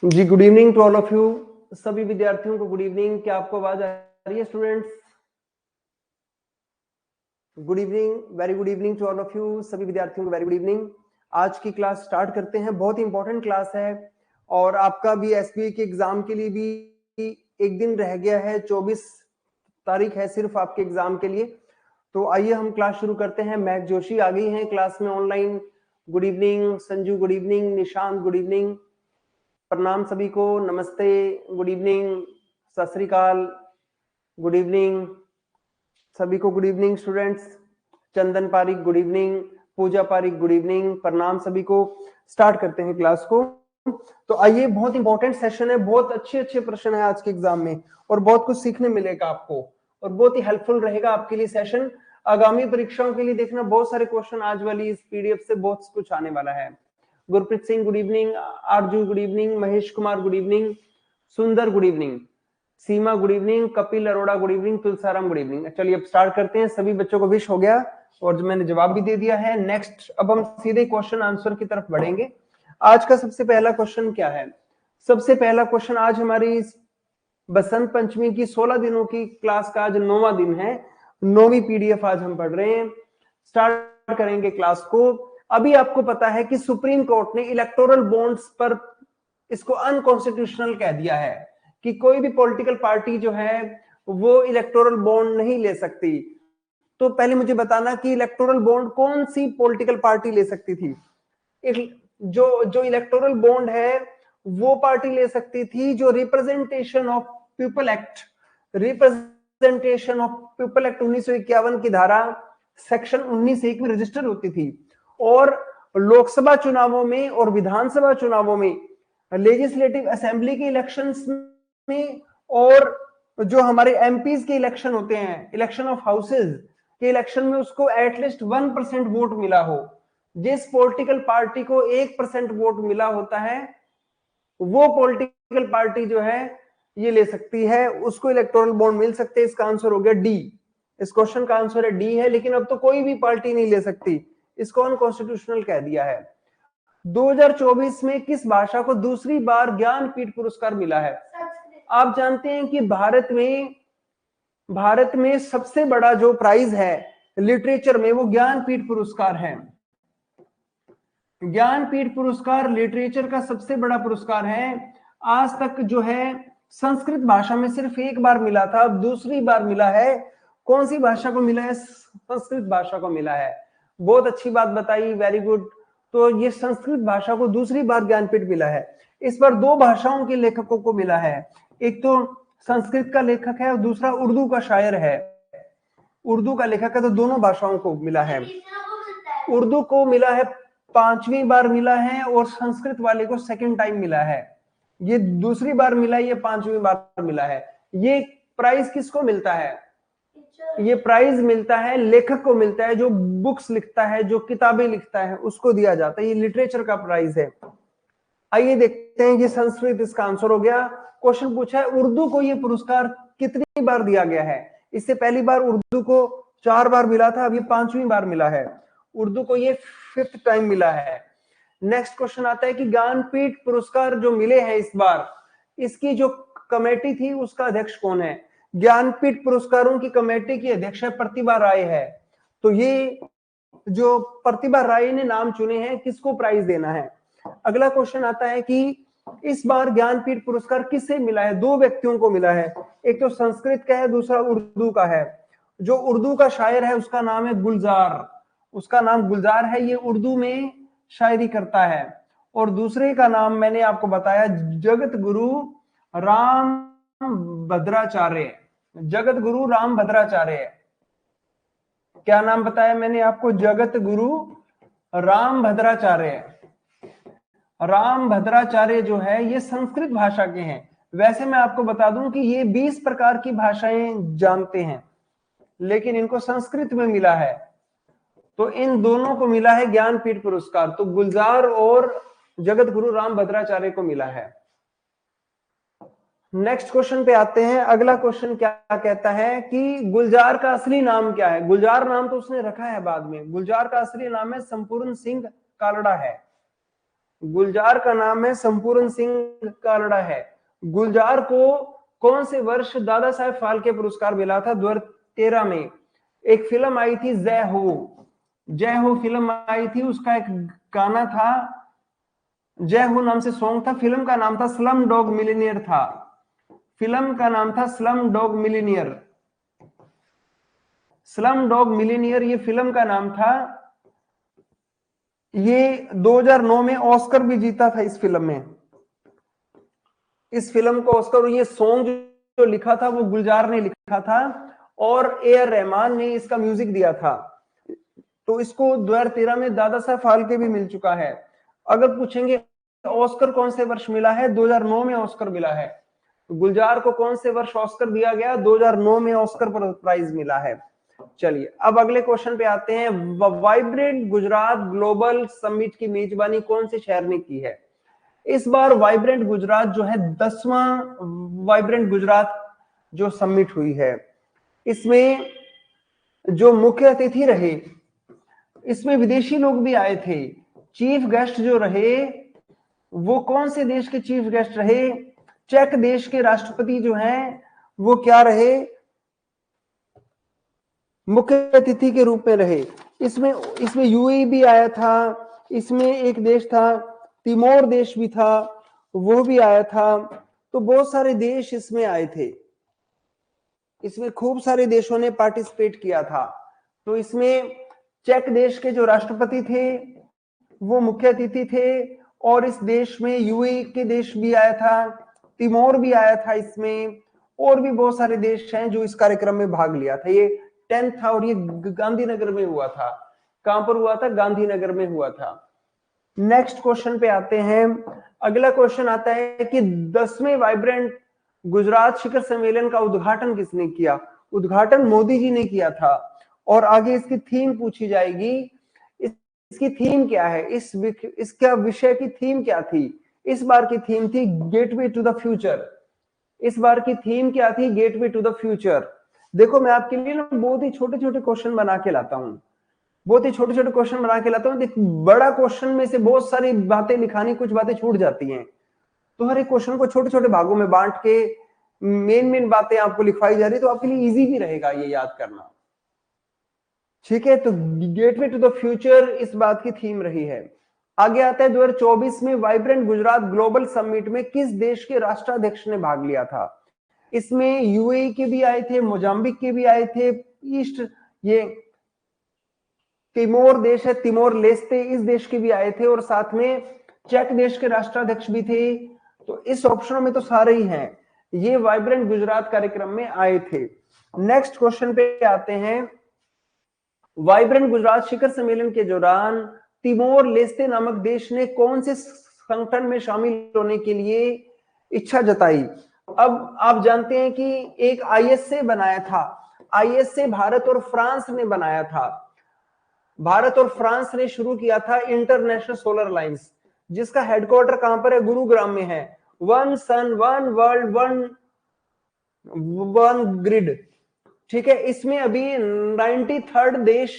Ji good evening to all of you. सभी विद्यार्थियों को गुड इवनिंग। क्या आपको आवाज आ रही है students? Good evening, very good evening to all of you. सभी विद्यार्थियों को वेरी गुड इवनिंग। आज की क्लास स्टार्ट करते हैं। बहुत ही इंपॉर्टेंट क्लास है और आपका भी एसबीआई के एग्जाम के लिए भी एक दिन रह गया है। 24 तारीख है सिर्फ आपके एग्जाम के लिए। तो आइए हम क्लास शुरू करते हैं। महक जोशी आ गई हैं क्लास में online. Good evening Sanju, good evening Nishant, good evening, प्रणाम सभी को, नमस्ते, गुड इवनिंग, सत श्री अकाल, गुड इवनिंग सभी को, गुड इवनिंग स्टूडेंट्स। चंदन पारिक गुड इवनिंग, पूजा पारिक गुड इवनिंग, प्रणाम सभी को। स्टार्ट करते हैं क्लास को। तो आइए, बहुत इंपॉर्टेंट सेशन है, बहुत अच्छे अच्छे प्रश्न है आज के एग्जाम में और बहुत कुछ सीखने मिलेगा आपको और बहुत ही हेल्पफुल रहेगा आपके लिए सेशन। आगामी परीक्षाओं के लिए देखना, बहुत सारे क्वेश्चन आज वाली इस पीडीएफ से बहुत कुछ आने वाला है। Gurpreet Singh good evening, Aarzoo good evening, Mahesh Kumar good evening, Sundar good evening, Seema good evening, Kapil Arora good evening, Tulsaram good evening. चलिए अब स्टार्ट करते हैं। सभी बच्चों को विश हो गया और जो मैंने जवाब भी दे दिया है। नेक्स्ट अब हम सीधे क्वेश्चन आंसर की तरफ बढ़ेंगे। आज का सबसे पहला क्वेश्चन क्या है? सबसे पहला क्वेश्चन, आज हमारी बसंत पंचमी की 16 दिनों की क्लास का आज 9वां दिन है। 9वीं पीडीएफ आज हम पढ़ रहे हैं। स्टार्ट करेंगे क्लास को। अभी आपको पता है कि सुप्रीम कोर्ट ने इलेक्टोरल बॉन्ड्स पर इसको अनकॉन्स्टिट्यूशनल कह दिया है कि कोई भी पॉलिटिकल पार्टी जो है वो इलेक्टोरल बॉन्ड नहीं ले सकती। तो पहले मुझे बताना कि इलेक्टोरल बॉन्ड कौन सी पॉलिटिकल पार्टी ले सकती थी? जो जो इलेक्टोरल बॉन्ड है वो पार्टी ले सकती थी जो representation of people act, representation of people act 1951 की धारा सेक्शन 19(1) में रजिस्टर होती थी और लोकसभा चुनावों में और विधानसभा चुनावों में, लेजिस्लेटिव असेंबली के इलेक्शंस में और जो हमारे एमपीज के इलेक्शन होते हैं, इलेक्शन ऑफ हाउसेज के इलेक्शन में, उसको एटलीस्ट 1% वोट मिला हो। जिस पॉलिटिकल पार्टी को 1% वोट मिला होता है वो पॉलिटिकल पार्टी जो है ये ले सकती है, उसको इलेक्टोरल बॉन्ड मिल सकते हैं। इसका आंसर हो गया डी। इस क्वेश्चन का आंसर है डी है। लेकिन अब तो कोई भी पार्टी नहीं ले सकती, इसको अनकॉन्स्टिट्यूशनल कह दिया है। 2024 में किस भाषा को दूसरी बार ज्ञानपीठ पुरस्कार मिला है? आप जानते हैं कि भारत में सबसे बड़ा जो प्राइज है लिटरेचर में वो ज्ञानपीठ पुरस्कार है। ज्ञानपीठ पुरस्कार लिटरेचर का सबसे बड़ा पुरस्कार है। आज तक जो है संस्कृत भाषा में सिर्फ एक बार मिला था, अब दूसरी बार मिला है। कौन सी भाषा को मिला है? संस्कृत भाषा को मिला है। बहुत अच्छी बात बताई, वेरी गुड। तो ये संस्कृत भाषा को दूसरी बार ज्ञानपीठ मिला है। इस बार 2 भाषाओं के लेखकों को मिला है। एक तो संस्कृत का लेखक है और दूसरा उर्दू का शायर है। उर्दू का लेखक है, तो दोनों भाषाओं को मिला है। उर्दू को मिला है 5वीं बार मिला है और संस्कृत वाले को सेकंड टाइम मिला है। ये दूसरी बार मिला है, ये 5वीं बार मिला है। ये प्राइज किसको मिलता है? ये प्राइज मिलता है लेखक को मिलता है, जो बुक्स लिखता है, जो किताबें लिखता है, उसको दिया जाता है। ये लिटरेचर का प्राइज है। आइए देखते हैं, ये संस्कृत इसका आंसर हो गया। क्वेश्चन पूछा है उर्दू को ये पुरस्कार कितनी बार दिया गया है? इससे पहली बार उर्दू को 4 बार मिला था, अब ये 5वीं बार मिला है। उर्दू को ये 5th टाइम मिला है। नेक्स्ट क्वेश्चन आता है कि ज्ञानपीठ पुरस्कार जो मिले हैं इस बार, इसकी जो कमेटी थी उसका अध्यक्ष कौन है? ज्ञानपीठ पुरस्कारों की कमेटी की अध्यक्ष है प्रतिभा राय है। तो ये जो प्रतिभा राय ने नाम चुने हैं किसको प्राइज देना है। अगला क्वेश्चन आता है कि इस बार ज्ञानपीठ पुरस्कार किससे मिला है? 2 व्यक्तियों को मिला है, एक तो संस्कृत का है, दूसरा उर्दू का है। जो उर्दू का शायर है उसका नाम है गुलजार, उसका नाम गुलजार है, ये उर्दू में शायरी करता है। और दूसरे का नाम मैंने आपको बताया जगत गुरु राम भद्राचार्य। जगत गुरु राम भद्राचार्य, क्या नाम बताया मैंने आपको? जगत गुरु राम भद्राचार्य। राम भद्राचार्य जो है ये संस्कृत भाषा के हैं। वैसे मैं आपको बता दूं कि ये 20 प्रकार की भाषाएं जानते हैं, लेकिन इनको संस्कृत में मिला है। तो इन दोनों को मिला है ज्ञानपीठ पुरस्कार, तो गुलजार और जगत गुरु राम भद्राचार्य को मिला है। नेक्स्ट क्वेश्चन पे आते हैं। अगला क्वेश्चन क्या कहता है कि गुलजार का असली नाम क्या है? गुलजार नाम तो उसने रखा है बाद में, गुलजार का असली नाम है संपूर्ण सिंह कालड़ा है। गुलजार का नाम है संपूर्ण सिंह कालड़ा है। गुलजार को कौन से वर्ष दादा साहेब फाल्के पुरस्कार मिला था? 2013 में। एक फिल्म आई थी जय हो फिल्म आई थी, उसका एक गाना था, जय हो नाम से सॉन्ग था। फिल्म का नाम था स्लम डॉग मिलियनेयर था। फिल्म का नाम था slum dog millionaire. Slum dog millionaire ये फिल्म का नाम था। ये 2009 में ऑस्कर भी जीता था इस फिल्म में। इस फिल्म को ऑस्कर, ये सॉन्ग जो लिखा था वो गुलजार ने लिखा था और ए आर रहमान ने इसका म्यूजिक दिया था। तो इसको 2013 में दादा साहब फाल्के भी मिल चुका है। अगर पूछेंगे ऑस्कर कौन से वर्ष मिला है? 2009 में ऑस्कर मिला है। गुलजार को कौन से वर्ष ऑस्कर दिया गया? 2009 में ऑस्कर प्राइज मिला है। चलिए अब अगले क्वेश्चन पे आते हैं। वाइब्रेंट गुजरात ग्लोबल समिट की मेजबानी कौन से शहर ने की है? इस बार वाइब्रेंट गुजरात जो है 10वां वाइब्रेंट गुजरात जो समिट हुई है, इसमें जो मुख्य अतिथि रहे, इसमें विदेशी लोग भी आए थे। चीफ गेस्ट जो रहे वो कौन से देश के चीफ गेस्ट रहे? चेक देश के राष्ट्रपति जो हैं वो क्या रहे? मुख्य अतिथि के रूप में रहे। इसमें यूएई भी आया था। इसमें एक देश था तिमोर देश भी था, वो भी आया था। तो बहुत सारे देश इसमें आए थे। इसमें खूब सारे देशों ने पार्टिसिपेट किया था। तो इसमें चेक देश के जो राष्ट्रपति थे वो मुख्य अतिथि थे, और इस देश में यूएई के देश भी आया था, तिमोर भी आया था इसमें, और भी बहुत सारे देश हैं जो इस कार्यक्रम में भाग लिया था। ये 10th था और ये गांधीनगर में हुआ था। कहां पर हुआ था? गांधीनगर में हुआ था। नेक्स्ट क्वेश्चन पे आते हैं। अगला क्वेश्चन आता है कि 10वें वाइब्रेंट गुजरात शिखर सम्मेलन का उद्घाटन किसने किया? उद्घाटन मोदी जी ने किया था। और आगे इसकी थीम पूछी जाएगी। इसकी थीम क्या है? इसका विषय की थीम क्या थी? इस बार की थीम थी गेटवे टू द फ्यूचर। इस बार की थीम क्या थी? Gateway to the future. देखो मैं आपके लिए ना बहुत ही छोटे छोटे क्वेश्चन बना के लाता हूं, बहुत ही छोटे छोटे क्वेश्चन बना के लाता हूं। देख, बड़ा क्वेश्चन में से बहुत सारी बातें लिखानी, कुछ बातें छूट जाती हैं। तो हर एक क्वेश्चन को छोटे छोटे भागों में बांट के मेन बातें आपको लिखवाई जा रही है, तो आपके लिए इजी भी रहेगा ये याद करना। ठीक है, तो गेटवे टू द फ्यूचर इस बात की थीम रही है। आगे आता है 2024 में वाइब्रेंट गुजरात ग्लोबल समिट में किस देश के राष्ट्राध्यक्ष ने भाग लिया था? इसमें यूएई के भी आए थे, मोजाम्बिक के भी आए थे, ईस्ट ये तिमोर देश है, तिमोर लेस्ते, इस देश के भी आए थे, और साथ में चेक देश के राष्ट्राध्यक्ष भी थे। तो इस ऑप्शनों में तो सारे ही हैं। ये वाइब्रेंट गुजरात कार्यक्रम में आए थे। नेक्स्ट क्वेश्चन पे आते हैं। वाइब्रेंट गुजरात शिखर सम्मेलन के दौरान तिमोर लेस्ते नामक देश ने कौन से संगठन में शामिल होने के लिए इच्छा जताई? अब आप जानते हैं कि एक आईएसए बनाया था। आईएसए भारत और फ्रांस ने बनाया था। भारत और फ्रांस ने शुरू किया था इंटरनेशनल सोलर लाइंस, जिसका हेडक्वार्टर कहां पर है? गुरुग्राम में है। One sun one world one grid. ठीक है, इसमें अभी 93rd देश,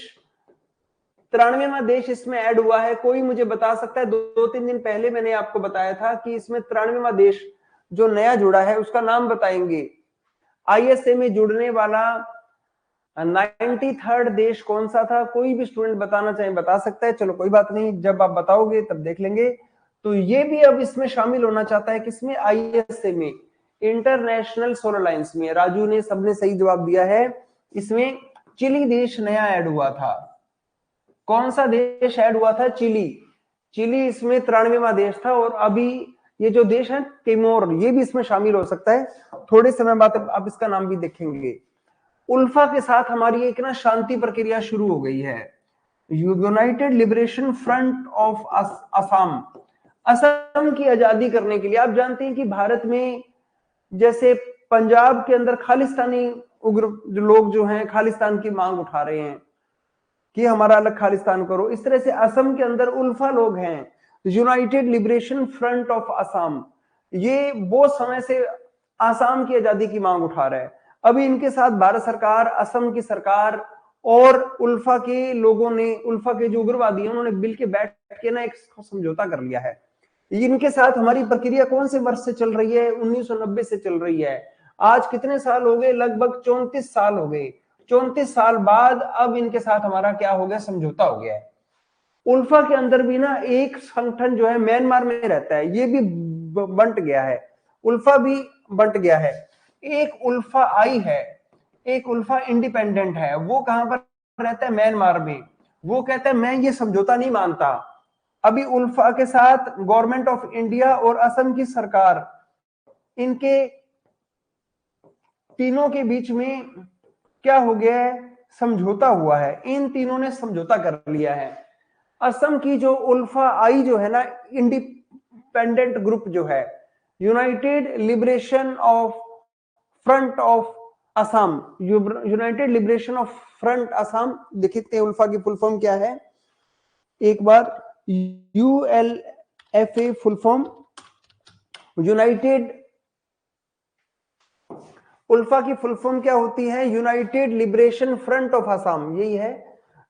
93वां देश इसमें ऐड हुआ है। कोई मुझे बता सकता है? 2-3 दिन पहले मैंने आपको बताया था कि इसमें 93वां देश जो नया जुड़ा है उसका नाम बताएंगे। आईएसए में जुड़ने वाला 93rd देश कौन सा था? कोई भी स्टूडेंट बताना चाहे बता सकता है। चलो कोई बात नहीं, जब आप बताओगे तब देख लेंगे। तो ये भी अब इसमें शामिल होना चाहता है। किसमें? आईएसए में, इंटरनेशनल सोलर लाइंस में। राजू ने, सबने सही जवाब दिया है। इसमें चिली देश नया ऐड हुआ था। कौन सा देश ऐड हुआ था? चिली। चिली इसमें 93वां देश था। और अभी ये जो देश है तिमोर, ये भी इसमें शामिल हो सकता है। थोड़े समय बाद आप इसका नाम भी देखेंगे। उल्फा के साथ हमारी एक ना शांति प्रक्रिया शुरू हो गई है। United liberation front of Assam. Assam की आजादी करने के लिए, आप जानते हैं कि भारत में जैसे पंजाब के अंदर खालिस्तानी उग्र जो लोग जो हैं खालिस्तान की मांग उठा रहे हैं कि हमारा अलग खालिस्तान करो, इस तरह से असम के अंदर उल्फा लोग हैं, United liberation front of Assam. ये बहुत समय से असम की आजादी की मांग उठा रहा है। अभी इनके साथ भारत सरकार, असम की सरकार और उल्फा के लोगों ने, उल्फा के जो उग्रवादी हैं, उन्होंने मिल के बैठ के ना एक समझौता कर लिया है। इनके साथ हमारी प्रक्रिया कौन से वर्ष से चल रही है? 1990 से चल रही है। आज कितने साल हो गए? लगभग 34 साल हो गए। 34 साल बाद अब इनके साथ हमारा क्या हो गया? समझौता हो गया है। उल्फा के अंदर भी ना एक संगठन जो है म्यांमार में रहता है, ये भी बंट गया है, उल्फा भी बंट गया है। एक उल्फा आई है, एक उल्फा इंडिपेंडेंट है, वो कहां पर रहता है? म्यांमार में। वो कहता है मैं ये समझौता नहीं मानता। अभी उल्फा के साथ गवर्नमेंट ऑफ इंडिया और असम की सरकार, इनके तीनों के बीच में क्या हो गया है? समझौता हुआ है। इन तीनों ने समझौता कर लिया है। असम की जो उल्फा आई जो है ना, इंडिपेंडेंट ग्रुप जो है, united liberation of front of Assam, united liberation of front Assam, देखते हैं उल्फा की फुल फॉर्म क्या है एक बार। ULFA full form, united, ULFA की फुल फॉर्म क्या होती है? United liberation front of Assam, यही है,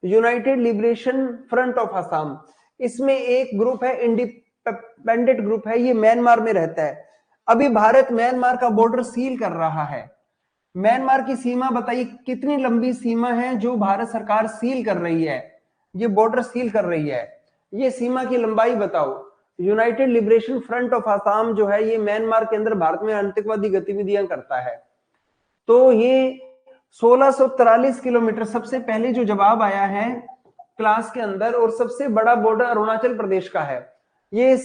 united liberation front of Assam. इसमें एक ग्रुप है, इंडिपेंडेंट ग्रुप है, ये म्यांमार में रहता है। अभी भारत म्यांमार का बॉर्डर सील कर रहा है। म्यांमार की सीमा बताइए कितनी लंबी सीमा है जो भारत सरकार सील कर रही है? ये बॉर्डर सील कर रही है, ये सीमा की लंबाई बताओ। United liberation front of Assam जो है, ये म्यांमार के अंदर भारत में आतंकवादी गतिविधियां करता है। तो ये 1643 किलोमीटर सबसे पहले जो जवाब आया है क्लास के अंदर, और सबसे बड़ा बॉर्डर अरुणाचल प्रदेश का है। ये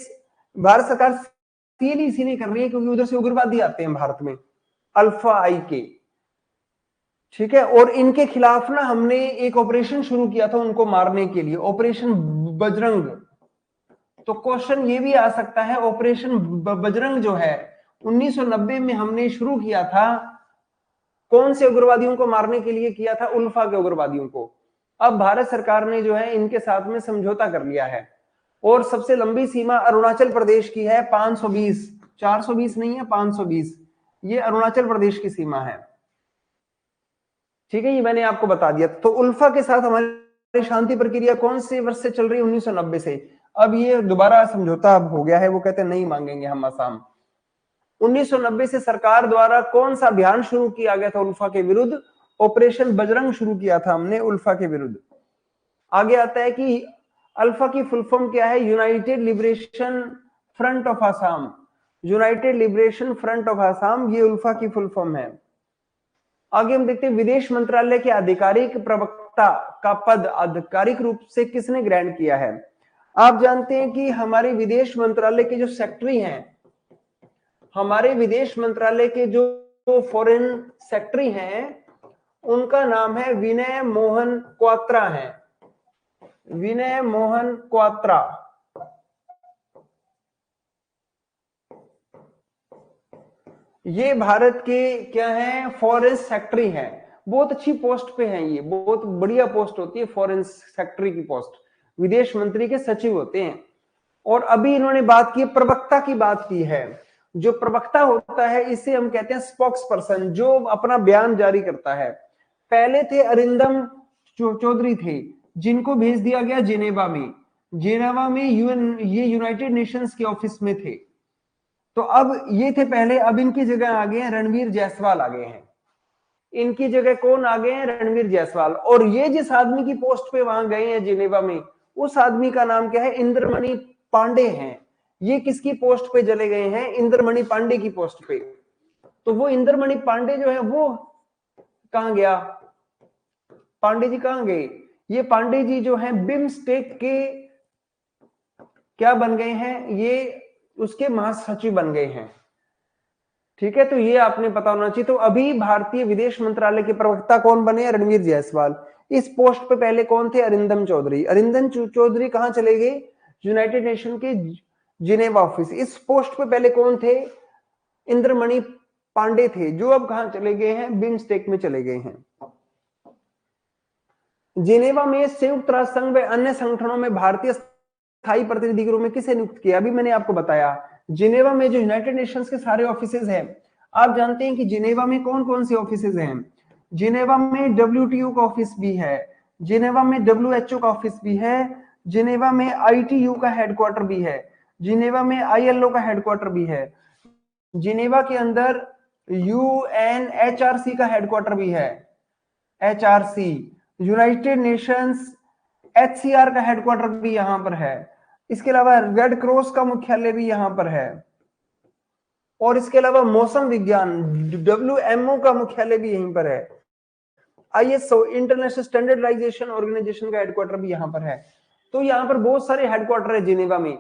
भारत सरकार सील इसीलिए कर रही है क्योंकि उधर से उग्रवादी आते हैं भारत में, अल्फा आई के, ठीक है। और इनके खिलाफ ना हमने एक ऑपरेशन शुरू किया था उनको मारने के लिए, ऑपरेशन बजरंग। तो क्वेश्चन ये भी आ सकता है, ऑपरेशन बजरंग जो है 1990 में हमने शुरू किया था, कौन से उग्रवादियों को मारने के लिए किया था? उल्फा के उग्रवादियों को। अब भारत सरकार ने जो है इनके साथ में समझौता कर लिया है, और सबसे लंबी सीमा अरुणाचल प्रदेश की है 520, 420 नहीं है 520, ये अरुणाचल प्रदेश की सीमा है, ठीक है। ये मैंने आपको बता दिया। तो उल्फा के साथ हमारी शांति प्रक्रिया कौन से वर्ष से चल रही है? 1990 से। अब ये दोबारा समझौता अब हो गया है, वो कहते हैं नहीं मांगेंगे हम असम। 1990 से सरकार द्वारा कौन सा अभियान शुरू किया गया था उल्फा के विरुद्ध? ऑपरेशन बजरंग शुरू किया था हमने उल्फा के विरुद्ध। आगे आता है कि अल्फा की फुल फॉर्म क्या है? United liberation front of Assam, united liberation front of Assam, ये उल्फा की फुल फॉर्म है। आगे हम देखते हैं विदेश मंत्रालय के आधिकारिक प्रवक्ता का पद आधिकारिक रूप से किसने ग्रहण किया है? आप जानते हैं कि हमारे विदेश मंत्रालय के जो सेक्रेटरी हैं, हमारे विदेश मंत्रालय के जो फॉरेन सेक्रेटरी हैं, उनका नाम है विनय मोहन क्वात्रा है, विनय मोहन क्वात्रा। ये भारत के क्या है? फॉरेन सेक्रेटरी हैं। बहुत अच्छी पोस्ट पे हैं ये, बहुत बढ़िया पोस्ट होती है फॉरेन सेक्रेटरी की पोस्ट, विदेश मंत्री के सचिव होते हैं। और अभी इन्होंने बात की, प्रवक्ता की बात की है। जो प्रवक्ता होता है इसे हम कहते हैं स्पोक्स पर्सन, जो अपना बयान जारी करता है। पहले थे अरिंदम चौधरी थे, जिनको भेज दिया गया जिनेवा में। जिनेवा में यूएन, ये यूनाइटेड नेशंस के ऑफिस में थे। तो अब ये थे पहले, अब इनकी जगह आ गए हैं रणवीर जायसवाल आ गए हैं। इनकी जगह कौन आ गए हैं? रणवीर जायसवाल। और ये जिस आदमी की पोस्ट पे वहां गए हैं जिनेवा में, उस आदमी का नाम क्या है? इंद्रमणि पांडे हैं। ये किसकी पोस्ट पे चले गए हैं? इंद्रमणि पांडे की पोस्ट पे। तो वो इंद्रमणि पांडे जो है वो कहां गया? पांडे जी कहां गए? ये पांडे जी जो है बिम्स्टेक के क्या बन गए हैं? ये उसके महासचिव बन गए हैं, ठीक है। तो ये आपने पता होना चाहिए। तो अभी भारतीय विदेश मंत्रालय के प्रवक्ता कौन बने? रणवीर जायसवाल। इस पोस्ट पे पहले कौन थे? अरिंदम चौधरी। अरिंदम चौधरी कहां चले गए? यूनाइटेड नेशन के जिनेवा ऑफिस। इस पोस्ट पे पहले कौन थे? इंद्रमणि पांडे थे, जो अब कहां चले गए हैं? बिम्स्टेक में चले गए हैं। जिनेवा में संयुक्त राष्ट्र संघ व अन्य संगठनों में भारतीय स्थायी प्रतिनिधि के रूप में किसे नियुक्त किया? अभी मैंने आपको बताया, जिनेवा में जो यूनाइटेड नेशंस के सारे ऑफिसेज हैं, आप जानते हैं कि जिनेवा में कौन कौन से ऑफिसेज हैं? जिनेवा में WTO का ऑफिस भी है, जिनेवा में WHO का ऑफिस भी है, जिनेवा में ITU का हेडक्वार्टर भी है, जिनेवा में ILO का हेडक्वार्टर भी है। जिनेवा के अंदर UNHRC का हेडक्वार्टर भी है, HRC। यूनाइटेड नेशंस HCR का हेडक्वार्टर भी यहां पर है। इसके अलावा रेड क्रॉस का मुख्यालय भी यहां पर है, और इसके अलावा मौसम विज्ञान WMO का मुख्यालय भी यहीं पर है। ISO इंटरनेशनल स्टैंडर्डाइजेशन ऑर्गेनाइजेशन का हेडक्वार्टर भी यहां पर है। तो यहां पर बहुत सारे हेडक्वार्टर है जिनेवा में।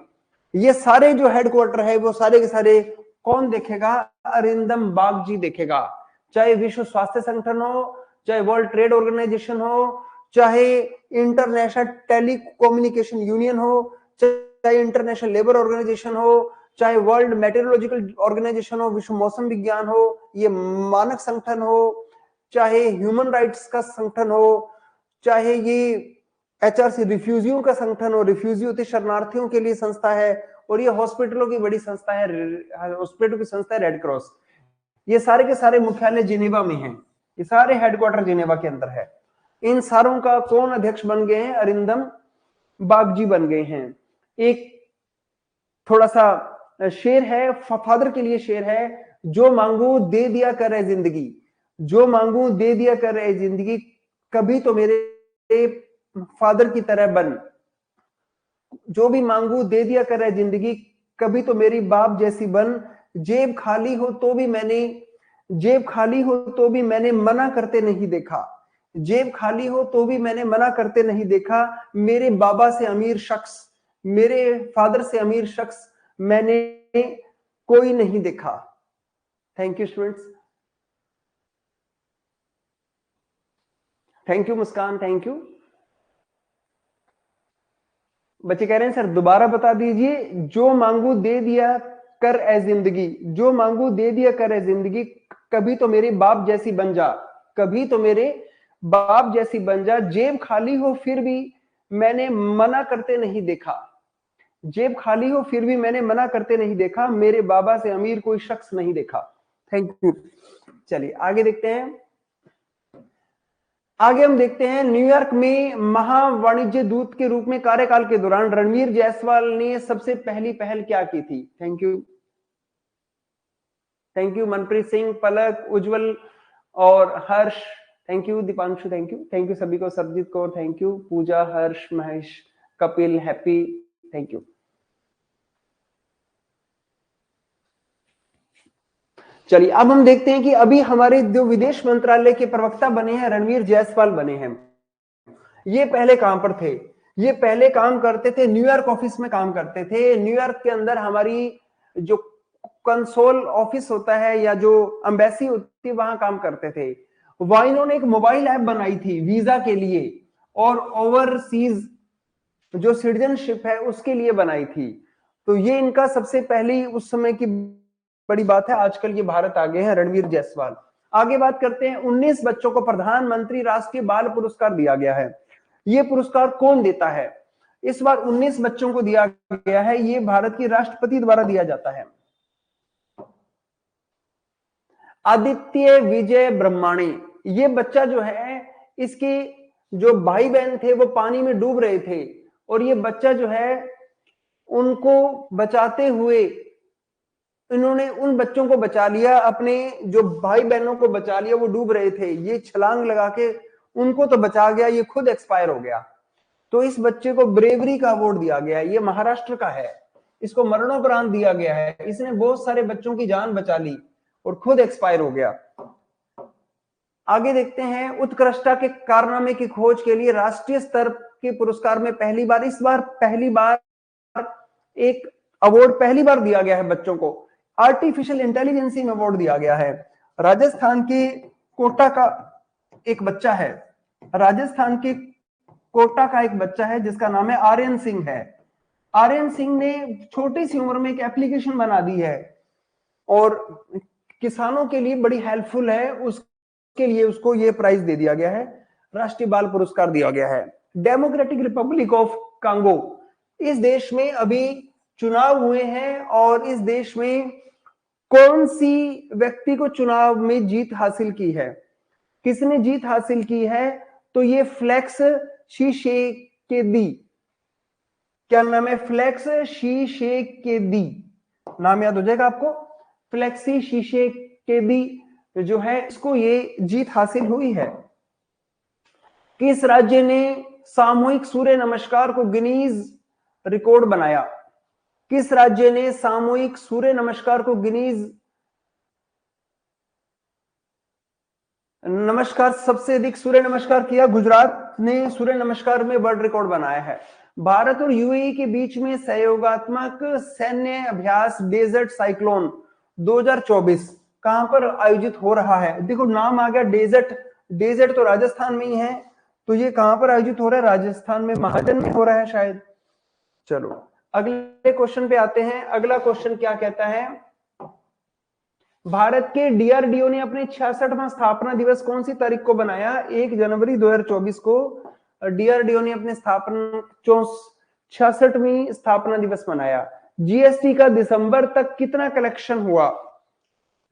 ये सारे जो हेडक्वार्टर है वो सारे के सारे कौन देखेगा? अरिंदम बागची देखेगा। चाहे विश्व स्वास्थ्य संगठन हो, चाहे वर्ल्ड ट्रेड ऑर्गेनाइजेशन हो, चाहे इंटरनेशनल टेलीकम्युनिकेशन यूनियन हो, चाहे इंटरनेशनल लेबर ऑर्गेनाइजेशन हो, चाहे वर्ल्ड मेटेरोलॉजिकल ऑर्गेनाइजेशन हो, विश्व मौसम विज्ञान हो, ये मानक संगठन हो, चाहे ह्यूमन राइट्स का संगठन हो, चाहे ये HRC रिफ्यूजियों का संगठन हो, रिफ्यूजी होते शरणार्थियों के लिए संस्था है, और ये हॉस्पिटलों की बड़ी संस्था है, हॉस्पिटलों की संस्था है रेड क्रॉस। ये सारे के सारे मुख्यालय जिनेवा में हैं, ये सारे हेडक्वार्टर जिनेवा के अंदर है। इन सारों का कौन अध्यक्ष बन गए हैं? अरिंदम बागची बन गए हैं। एक थोड़ा सा शेर है, फादर के लिए शेर है, जो मांगू दे दिया करे जिंदगी, जो मांगू दे दिया करे जिंदगी, कभी तो मेरे फादर की तरह बन, जो भी मांगू दे दिया करे जिंदगी, कभी तो मेरी बाप जैसी बन, जेब खाली हो तो भी मैंने, जेब खाली हो तो भी मैंने मना करते नहीं देखा, जेब खाली हो तो भी मैंने मना करते नहीं देखा, मेरे बाबा से अमीर शख्स, मेरे फादर से अमीर शख्स मैंने कोई नहीं देखा। Thank you students, thank you Muskan, thank you. बच्चे कह रहे हैं सर दोबारा बता दीजिए। जो मांगू दे दिया कर ए जिंदगी, जो मांगू दे दिया कर ए जिंदगी, कभी तो मेरे बाप जैसी बन जा, कभी तो मेरे बाप जैसी बन जा, जेब खाली हो फिर भी मैंने मना करते नहीं देखा, जेब खाली हो फिर भी मैंने मना करते नहीं देखा, मेरे बाबा से अमीर कोई शख्स नहीं देखा। Thank you. चलिए आगे देखते हैं। आगे हम देखते हैं, न्यूयॉर्क में महावाणिज्य दूत के रूप में कार्यकाल के दौरान रणवीर जायसवाल ने सबसे पहली पहल क्या की थी? Thank you, thank you Manpreet Singh, Palak, Ujjwal और Harsh, thank you Deepanshu, thank you, thank you सभी को, Sarjeet Kaur thank you, Pooja, Harsh, Mahesh, Kapil, Happy, thank you. चलिए अब हम देखते हैं कि अभी हमारे जो विदेश मंत्रालय के प्रवक्ता बने हैं रणवीर जायसवाल बने हैं, ये पहले कहां पर थे? ये पहले काम करते थे न्यूयॉर्क ऑफिस में काम करते थे। न्यूयॉर्क के अंदर हमारी जो कंसोल ऑफिस होता है या जो एम्बेसी होती है वहां काम करते थे। वहां इन्होंने एक मोबाइल ऐप बनाई थी वीजा के लिए और ओवरसीज जो सिटीजनशिप है उसके लिए बनाई थी। तो ये इनका सबसे पहली उस समय की बड़ी बात है। आजकल ये भारत आ गए हैं रणवीर जायसवाल। आगे बात करते हैं, 19 बच्चों को प्रधानमंत्री राष्ट्रीय बाल पुरस्कार दिया गया है। ये पुरस्कार कौन देता है? इस बार 19 बच्चों को दिया गया है, ये भारत के राष्ट्रपति द्वारा दिया जाता है। आदित्य विजय ब्रह्माणी, ये बच्चा जो है, इसके जो भाई बहन थे वो पानी में डूब रहे थे और ये बच्चा जो है उनको बचाते हुए इन्होंने उन बच्चों को बचा लिया, अपने जो भाई बहनों को बचा लिया, वो डूब रहे थे, ये छलांग लगा के उनको तो बचा गया, ये खुद एक्सपायर हो गया। तो इस बच्चे को ब्रेवरी का अवार्ड दिया गया है, ये महाराष्ट्र का है, इसको मरणोपरांत दिया गया है। इसने बहुत सारे बच्चों की जान बचा ली और खुद एक्सपायर हो गया। आगे देखते हैं, उत्कृष्टता के कारनामे की खोज के लिए राष्ट्रीय स्तर के पुरस्कार में पहली बार एक अवार्ड पहली बार दिया गया है बच्चों को। आर्टिफिशियल इंटेलिजेंसी में अवार्ड दिया गया है। राजस्थान के कोटा का एक बच्चा है, राजस्थान के कोटा का एक बच्चा है जिसका नाम है आर्यन सिंह है। आर्यन सिंह ने छोटी सी उम्र में एक एप्लीकेशन बना दी है और किसानों के लिए बड़ी हेल्पफुल है, उसके लिए उसको ये प्राइज दे दिया गया है, राष्ट्रीय बाल पुरस्कार दिया गया है। डेमोक्रेटिक रिपब्लिक ऑफ कांगो, इस देश में अभी चुनाव हुए हैं और इस देश में कौन सी व्यक्ति को चुनाव में जीत हासिल की है? किसने जीत हासिल की है? तो ये फ्लेक्स शीशेकेदी, क्या नाम है? फ्लेक्स शीशेकेदी, नाम याद हो जाएगा आपको। फ्लेक्सी शीशेकेदी जो है, इसको ये जीत हासिल हुई है। किस राज्य ने सामूहिक सूर्य नमस्कार को गिनीज रिकॉर्ड बनाया? किस राज्य ने सामूहिक सूर्य नमस्कार को गिनीज नमस्कार सबसे अधिक सूर्य नमस्कार किया? गुजरात ने सूर्य नमस्कार में वर्ल्ड रिकॉर्ड बनाया है। भारत और यूएई के बीच में सहयोगात्मक सैन्य अभ्यास डेजर्ट साइक्लोन 2024 कहां पर आयोजित हो रहा है? देखो नाम आ गया डेजर्ट, डेजर्ट तो राजस्थान में ही है, तो ये कहां पर आयोजित हो रहा है? राजस्थान में, महाजन में हो रहा है शायद। चलो अगले क्वेश्चन पे आते हैं। अगला क्वेश्चन क्या कहता है? भारत के डीआरडीओ ने अपने 66वां स्थापना दिवस कौन सी तारीख को बनाया? 1 जनवरी 2024 को डीआरडीओ ने अपने स्थापना 66वीं स्थापना दिवस मनाया। जीएसटी का दिसंबर तक कितना कलेक्शन हुआ?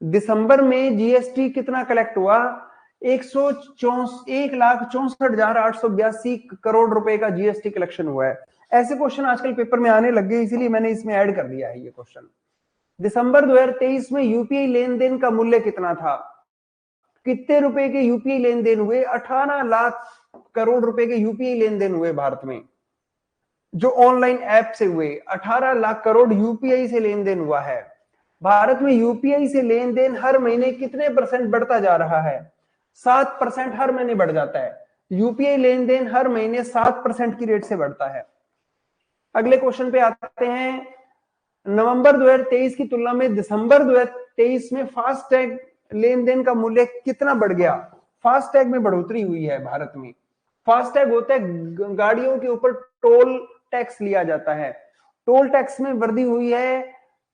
दिसंबर में जीएसटी कितना कलेक्ट हुआ? 1,64,882 करोड़ रुपए का जीएसटी कलेक्शन हुआ है। ऐसे क्वेश्चन आजकल पेपर में आने लग गए, इसीलिए मैंने इसमें ऐड कर दिया है ये क्वेश्चन। दिसंबर 2023 में यूपीआई लेन देन का मूल्य कितना था? कितने रुपए के यूपीआई लेन देन हुए? 18 लाख करोड़ रुपए के यूपीआई लेन देन हुए भारत में, जो ऑनलाइन ऐप से हुए। 18 लाख करोड़ यूपीआई से लेन देन हुआ है। भारत में यूपीआई से लेन देन हर महीने कितने परसेंट बढ़ता जा रहा है? 7% हर महीने बढ़ जाता है। यूपीआई लेन देन हर महीने 7% की रेट से बढ़ता है। अगले क्वेश्चन पे आते हैं। नवंबर 2023 की तुलना में दिसंबर 2023 में फास्टैग लेन देन का मूल्य कितना बढ़ गया? फास्टैग में बढ़ोतरी हुई है भारत में। फास्टैग होता है गाड़ियों के ऊपर टोल टैक्स लिया जाता है, टोल टैक्स में वृद्धि हुई है।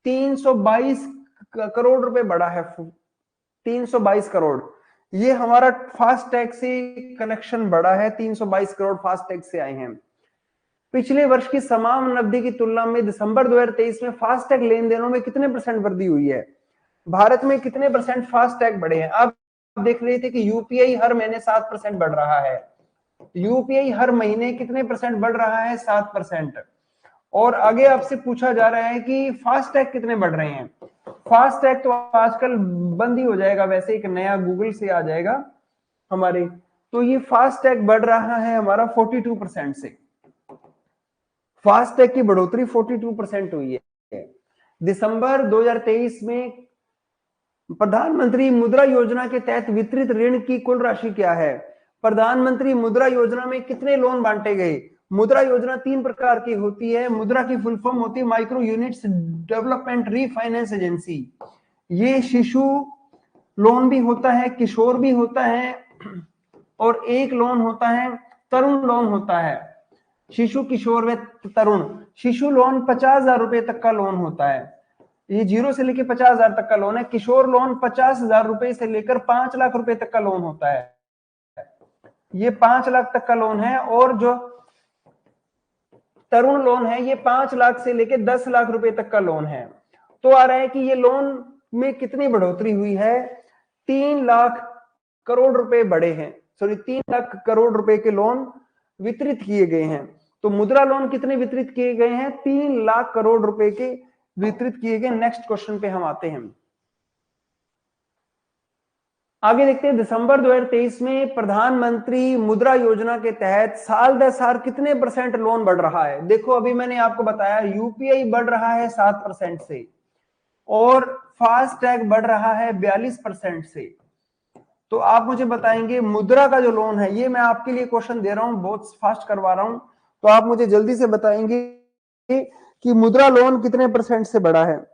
322 करोड़ रुपए बढ़ा है, 322 करोड़। ये हमारा फास्टैग से कलेक्शन बढ़ा है, 322 करोड़ फास्टैग से आए हैं। पिछले वर्ष की समान अवधि की तुलना में दिसंबर 2023 में फास्टैग लेन देनों में कितने परसेंट वृद्धि हुई है? भारत में कितने परसेंट फास्टैग बढ़े हैं? आप देख रहे थे कि यूपीआई हर महीने 7% बढ़ रहा है। यूपीआई हर महीने कितने परसेंट बढ़ रहा है? 7%। और आगे आपसे पूछा जा रहा है कि फास्टैग कितने बढ़ रहे हैं? फास्टैग तो आजकल बंद ही हो जाएगा, वैसे एक नया गूगल से आ जाएगा हमारे। तो ये फास्टैग बढ़ रहा है हमारा 42% से। फास्टैग की बढ़ोतरी 42% हुई है। दिसंबर 2023 में प्रधानमंत्री मुद्रा योजना के तहत वितरित ऋण की कुल राशि क्या है? प्रधानमंत्री मुद्रा योजना में कितने लोन बांटे गए? मुद्रा योजना 3 प्रकार की होती है। मुद्रा की फुल फॉर्म होती है micro units development refinance agency. ये शिशु लोन भी होता है, किशोर भी होता है, और एक लोन होता है तरुण लोन होता है। शिशु, किशोर व तरुण। शिशु लोन 50,000 रुपए तक का लोन होता है, ये 0 से लेकर 50,000 तक का लोन है। किशोर लोन 50,000 रुपए से लेकर 5 लाख रुपए तक का लोन होता है, ये 5 लाख तक का लोन है। और जो तरुण लोन है ये 5 लाख से लेकर 10 लाख रुपए तक का लोन है। तो आ रहा है कि ये लोन में कितनी बढ़ोतरी हुई है? 3 लाख करोड़ रुपए बढ़े हैं, सॉरी 3 लाख करोड़ रुपए के लोन वितरित किए गए हैं। तो मुद्रा लोन कितने वितरित किए गए हैं? 3 लाख करोड़ रुपए के वितरित किए गए। नेक्स्ट क्वेश्चन पे हम आते हैं। आगे देखते हैं। दिसंबर 2023 में प्रधानमंत्री मुद्रा योजना के तहत साल दर साल कितने परसेंट लोन बढ़ रहा है? देखो अभी मैंने आपको बताया यूपीआई बढ़ रहा है 7% से, और फास्टैग बढ़ रहा है 42% से। तो आप मुझे बताएंगे मुद्रा का जो लोन है, ये मैं आपके लिए क्वेश्चन दे रहा हूं, बहुत फास्ट करवा रहा हूं, तो आप मुझे जल्दी से बताएंगे कि मुद्रा लोन कितने परसेंट से बढ़ा है।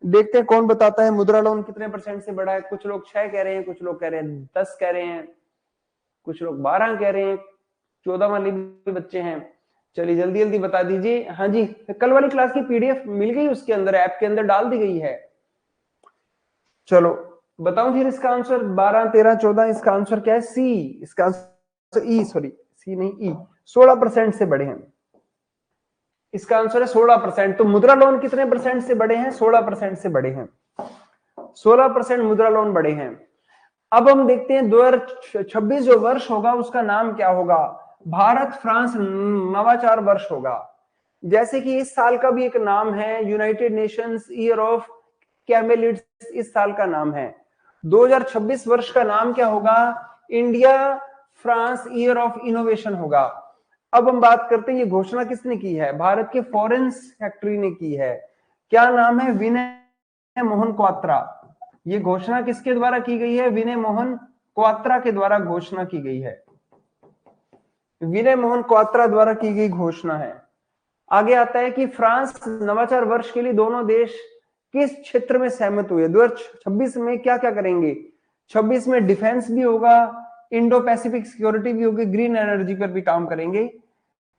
देखते हैं कौन बताता है मुद्रा लोन कितने परसेंट से बढ़ा है। कुछ लोग 6 कह रहे हैं, कुछ लोग कह रहे हैं 10 कह रहे हैं, कुछ लोग 12 कह रहे हैं, 14 वाले भी बच्चे हैं। चलिए जल्दी जल्दी बता दीजिए। हाँ जी, कल वाली क्लास की पीडीएफ मिल गई, उसके अंदर ऐप के अंदर डाल दी गई है। चलो बताऊं फिर इसका आंसर। 12, 13, 14, इसका आंसर क्या है? सी। इसका आंसर ई, सॉरी सी नहीं ई, 16% से बढ़े हैं। इसका आंसर है 16%। तो मुद्रा लोन कितने परसेंट से बढ़े हैं? 16% से बढ़े हैं। 16% मुद्रा लोन बढ़े हैं। अब हम देखते हैं 2026 जो वर्ष होगा उसका नाम क्या होगा? भारत फ्रांस नवाचार वर्ष होगा। जैसे कि इस साल का भी एक नाम है यूनाइटेड नेशंस ईयर ऑफ कैमेलिड्स, इस साल का नाम है। 2026 वर्ष का नाम क्या होगा? India France year of innovation होगा। अब हम बात करते हैं ये घोषणा किसने की है? भारत के फॉरेन सेक्रेटरी ने की है। क्या नाम है? विनय मोहन क्वात्रा। ये घोषणा किसके द्वारा की गई है? विनय मोहन क्वात्रा के द्वारा घोषणा की गई है। विनय मोहन क्वात्रा द्वारा की गई घोषणा है। आगे आता है कि फ्रांस नवाचार वर्ष के लिए दोनों देश किस क्षेत्र में सहमत हुए? 2026 में क्या क्या करेंगे? 26 में डिफेंस भी होगा, इंडो पैसिफिक सिक्योरिटी भी होगी, ग्रीन एनर्जी पर भी काम करेंगे।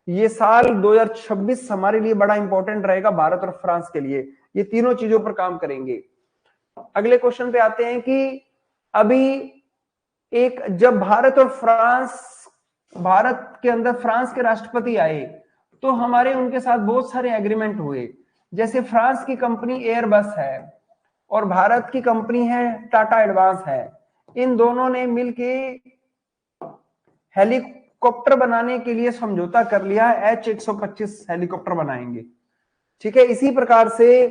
ये साल 2026 हमारे लिए बड़ा इंपॉर्टेंट रहेगा, भारत और फ्रांस के लिए। ये तीनों चीजों पर काम करेंगे। अगले क्वेश्चन पे आते हैं कि अभी एक जब भारत और फ्रांस, भारत के अंदर फ्रांस के राष्ट्रपति आए तो हमारे उनके साथ बहुत सारे एग्रीमेंट हुए। जैसे फ्रांस की कंपनी एयरबस है और भारत की कंपनी है टाटा एडवांस है। इन दोनों ने मिलके हेलीकॉप्टर बनाने के लिए समझौता कर लिया, H-125 हेलीकॉप्टर बनाएंगे। ठीक है। इसी प्रकार से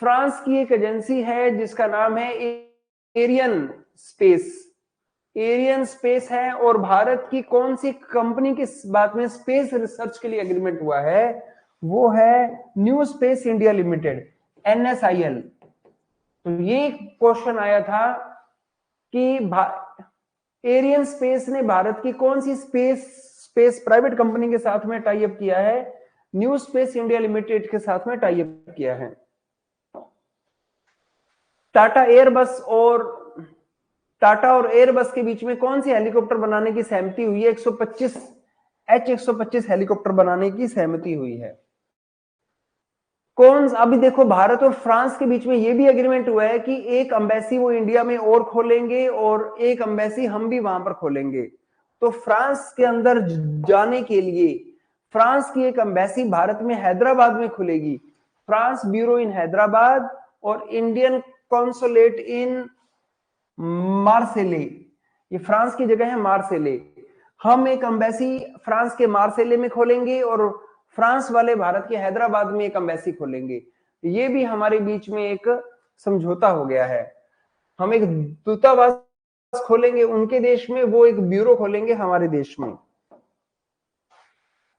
फ्रांस की एक एजेंसी है जिसका नाम है एरियन स्पेस। एरियन स्पेस है। और भारत की कौन सी कंपनी की बात में स्पेस रिसर्च के लिए एग्रीमेंट हुआ है? वो है new space India limited, NSIL। तो ये क्वेश्चन आया था कि एरियन स्पेस ने भारत की कौन सी स्पेस प्राइवेट कंपनी के साथ में टाई अप किया है? न्यू स्पेस इंडिया लिमिटेड के साथ में टाई अप किया है। टाटा और एयरबस के बीच में कौन सी हेलीकॉप्टर बनाने की सहमति हुई है? H-125 हेलीकॉप्टर बनाने की सहमति हुई है। अभी देखो, भारत और फ्रांस के बीच में यह भी एग्रीमेंट हुआ है कि एक एम्बेसी वो इंडिया में और खोलेंगे और एक एम्बेसी हम भी वहां पर खोलेंगे। तो फ्रांस के अंदर जाने के लिए फ्रांस की एक एम्बेसी भारत में हैदराबाद में खुलेगी, फ्रांस ब्यूरो इन हैदराबाद, और इंडियन कॉन्सुलेट इन मार्सेले। ये फ्रांस की जगह है मार्सेले। हम एक एम्बेसी फ्रांस के मार्सेले में खोलेंगे और फ्रांस वाले भारत के हैदराबाद में एक एम्बेसी खोलेंगे। ये भी हमारे बीच में एक समझौता हो गया है। हम एक दूतावास खोलेंगे उनके देश में, वो एक ब्यूरो खोलेंगे हमारे देश में।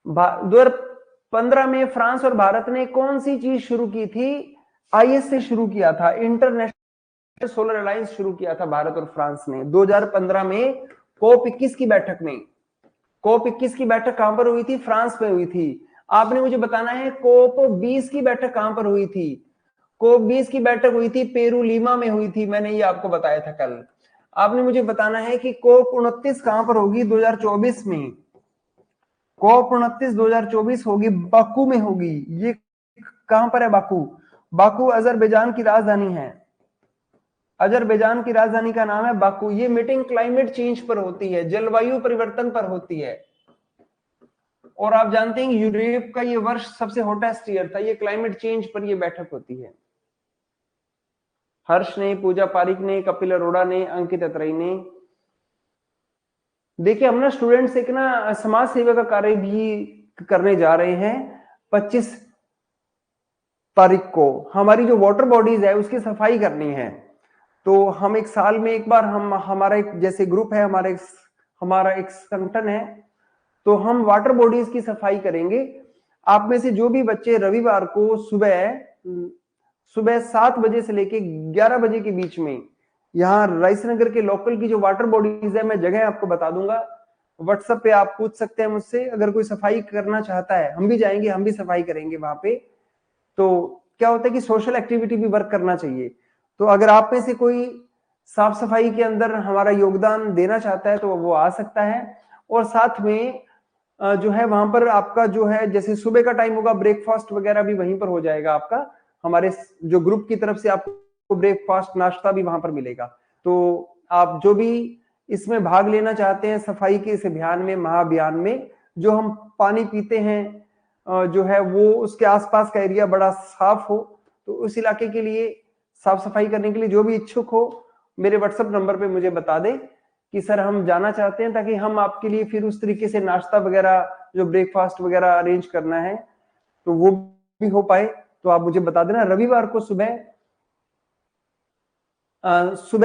2015 में फ्रांस और भारत ने कौन सी चीज शुरू की थी? IS से शुरू किया था, इंटरनेशनल सोलर अलायंस शुरू किया था भारत और फ्रांस ने 2015 में COP21 की बैठक में। COP21 की बैठक कहां पर हुई थी? फ्रांस में हुई थी। आपने मुझे बताना है COP20 की बैठक कहां पर हुई थी? COP20 की बैठक हुई थी पेरू लीमा में हुई थी, मैंने ये आपको बताया था कल। आपने मुझे बताना है कि COP29 कहां पर होगी? 2024 में। COP29 2024 होगी, बाकू में होगी। ये कहां पर है? बाकू। बाकू अजरबैजान की राजधानी है। अजरबैजान की राजधानी का नाम है बाकू। ये मीटिंग क्लाइमेट चेंज पर होती है, जलवायु परिवर्तन पर होती है। और आप जानते हैं यूरोप का ये वर्ष सबसे हॉटेस्ट ईयर था, ये क्लाइमेट चेंज पर ये बैठक होती है। हर्ष ने, पूजा पारिक ने, कपिल अरोड़ा ने, अंकित अत्रेय ने। देखिए, हम ना स्टूडेंट्स एक ना समाज सेवा का कार्य भी करने जा रहे हैं। 25 तारीख को हमारी जो वाटर बॉडीज है उसकी सफाई करनी है। तो हम एक साल में एक बार हमारा एक जैसे ग्रुप है, हमारा एक संगठन है, तो हम वाटर बॉडीज की सफाई करेंगे। आप में से जो भी बच्चे रविवार को सुबह 7 बजे से लेके 11 बजे के बीच में यहाँ राइसनगर के लोकल की जो वाटर बॉडीज है, मैं जगह आपको बता दूंगा, व्हाट्सएप पे आप पूछ सकते हैं मुझसे। अगर कोई सफाई करना चाहता है, हम भी जाएंगे, हम भी सफाई करेंगे वहां पे। तो क्या होता है कि सोशल एक्टिविटी भी वर्क करना चाहिए। तो अगर आप में से कोई साफ सफाई के अंदर हमारा योगदान देना चाहता है तो वो आ सकता है। और साथ में जो है वहां पर आपका जो है जैसे सुबह का टाइम होगा, ब्रेकफास्ट वगैरह भी वहीं पर हो जाएगा आपका। हमारे जो ग्रुप की तरफ से आपको ब्रेकफास्ट नाश्ता भी वहां पर मिलेगा। तो आप जो भी इसमें भाग लेना चाहते हैं सफाई के इस अभियान में, महाअभियान में, जो हम पानी पीते हैं जो है वो उसके आसपास का एरिया बड़ा साफ हो, तो उस इलाके के लिए साफ सफाई करने के लिए जो भी इच्छुक हो मेरे व्हाट्सएप नंबर पे मुझे बता दें कि सर हम जाना चाहते हैं, ताकि हम आपके लिए फिर उस तरीके से नाश्ता वगैरह जो ब्रेकफास्ट वगैरह अरेंज करना है तो वो भी हो पाए तो आप मुझे बता देना। रविवार को सुबह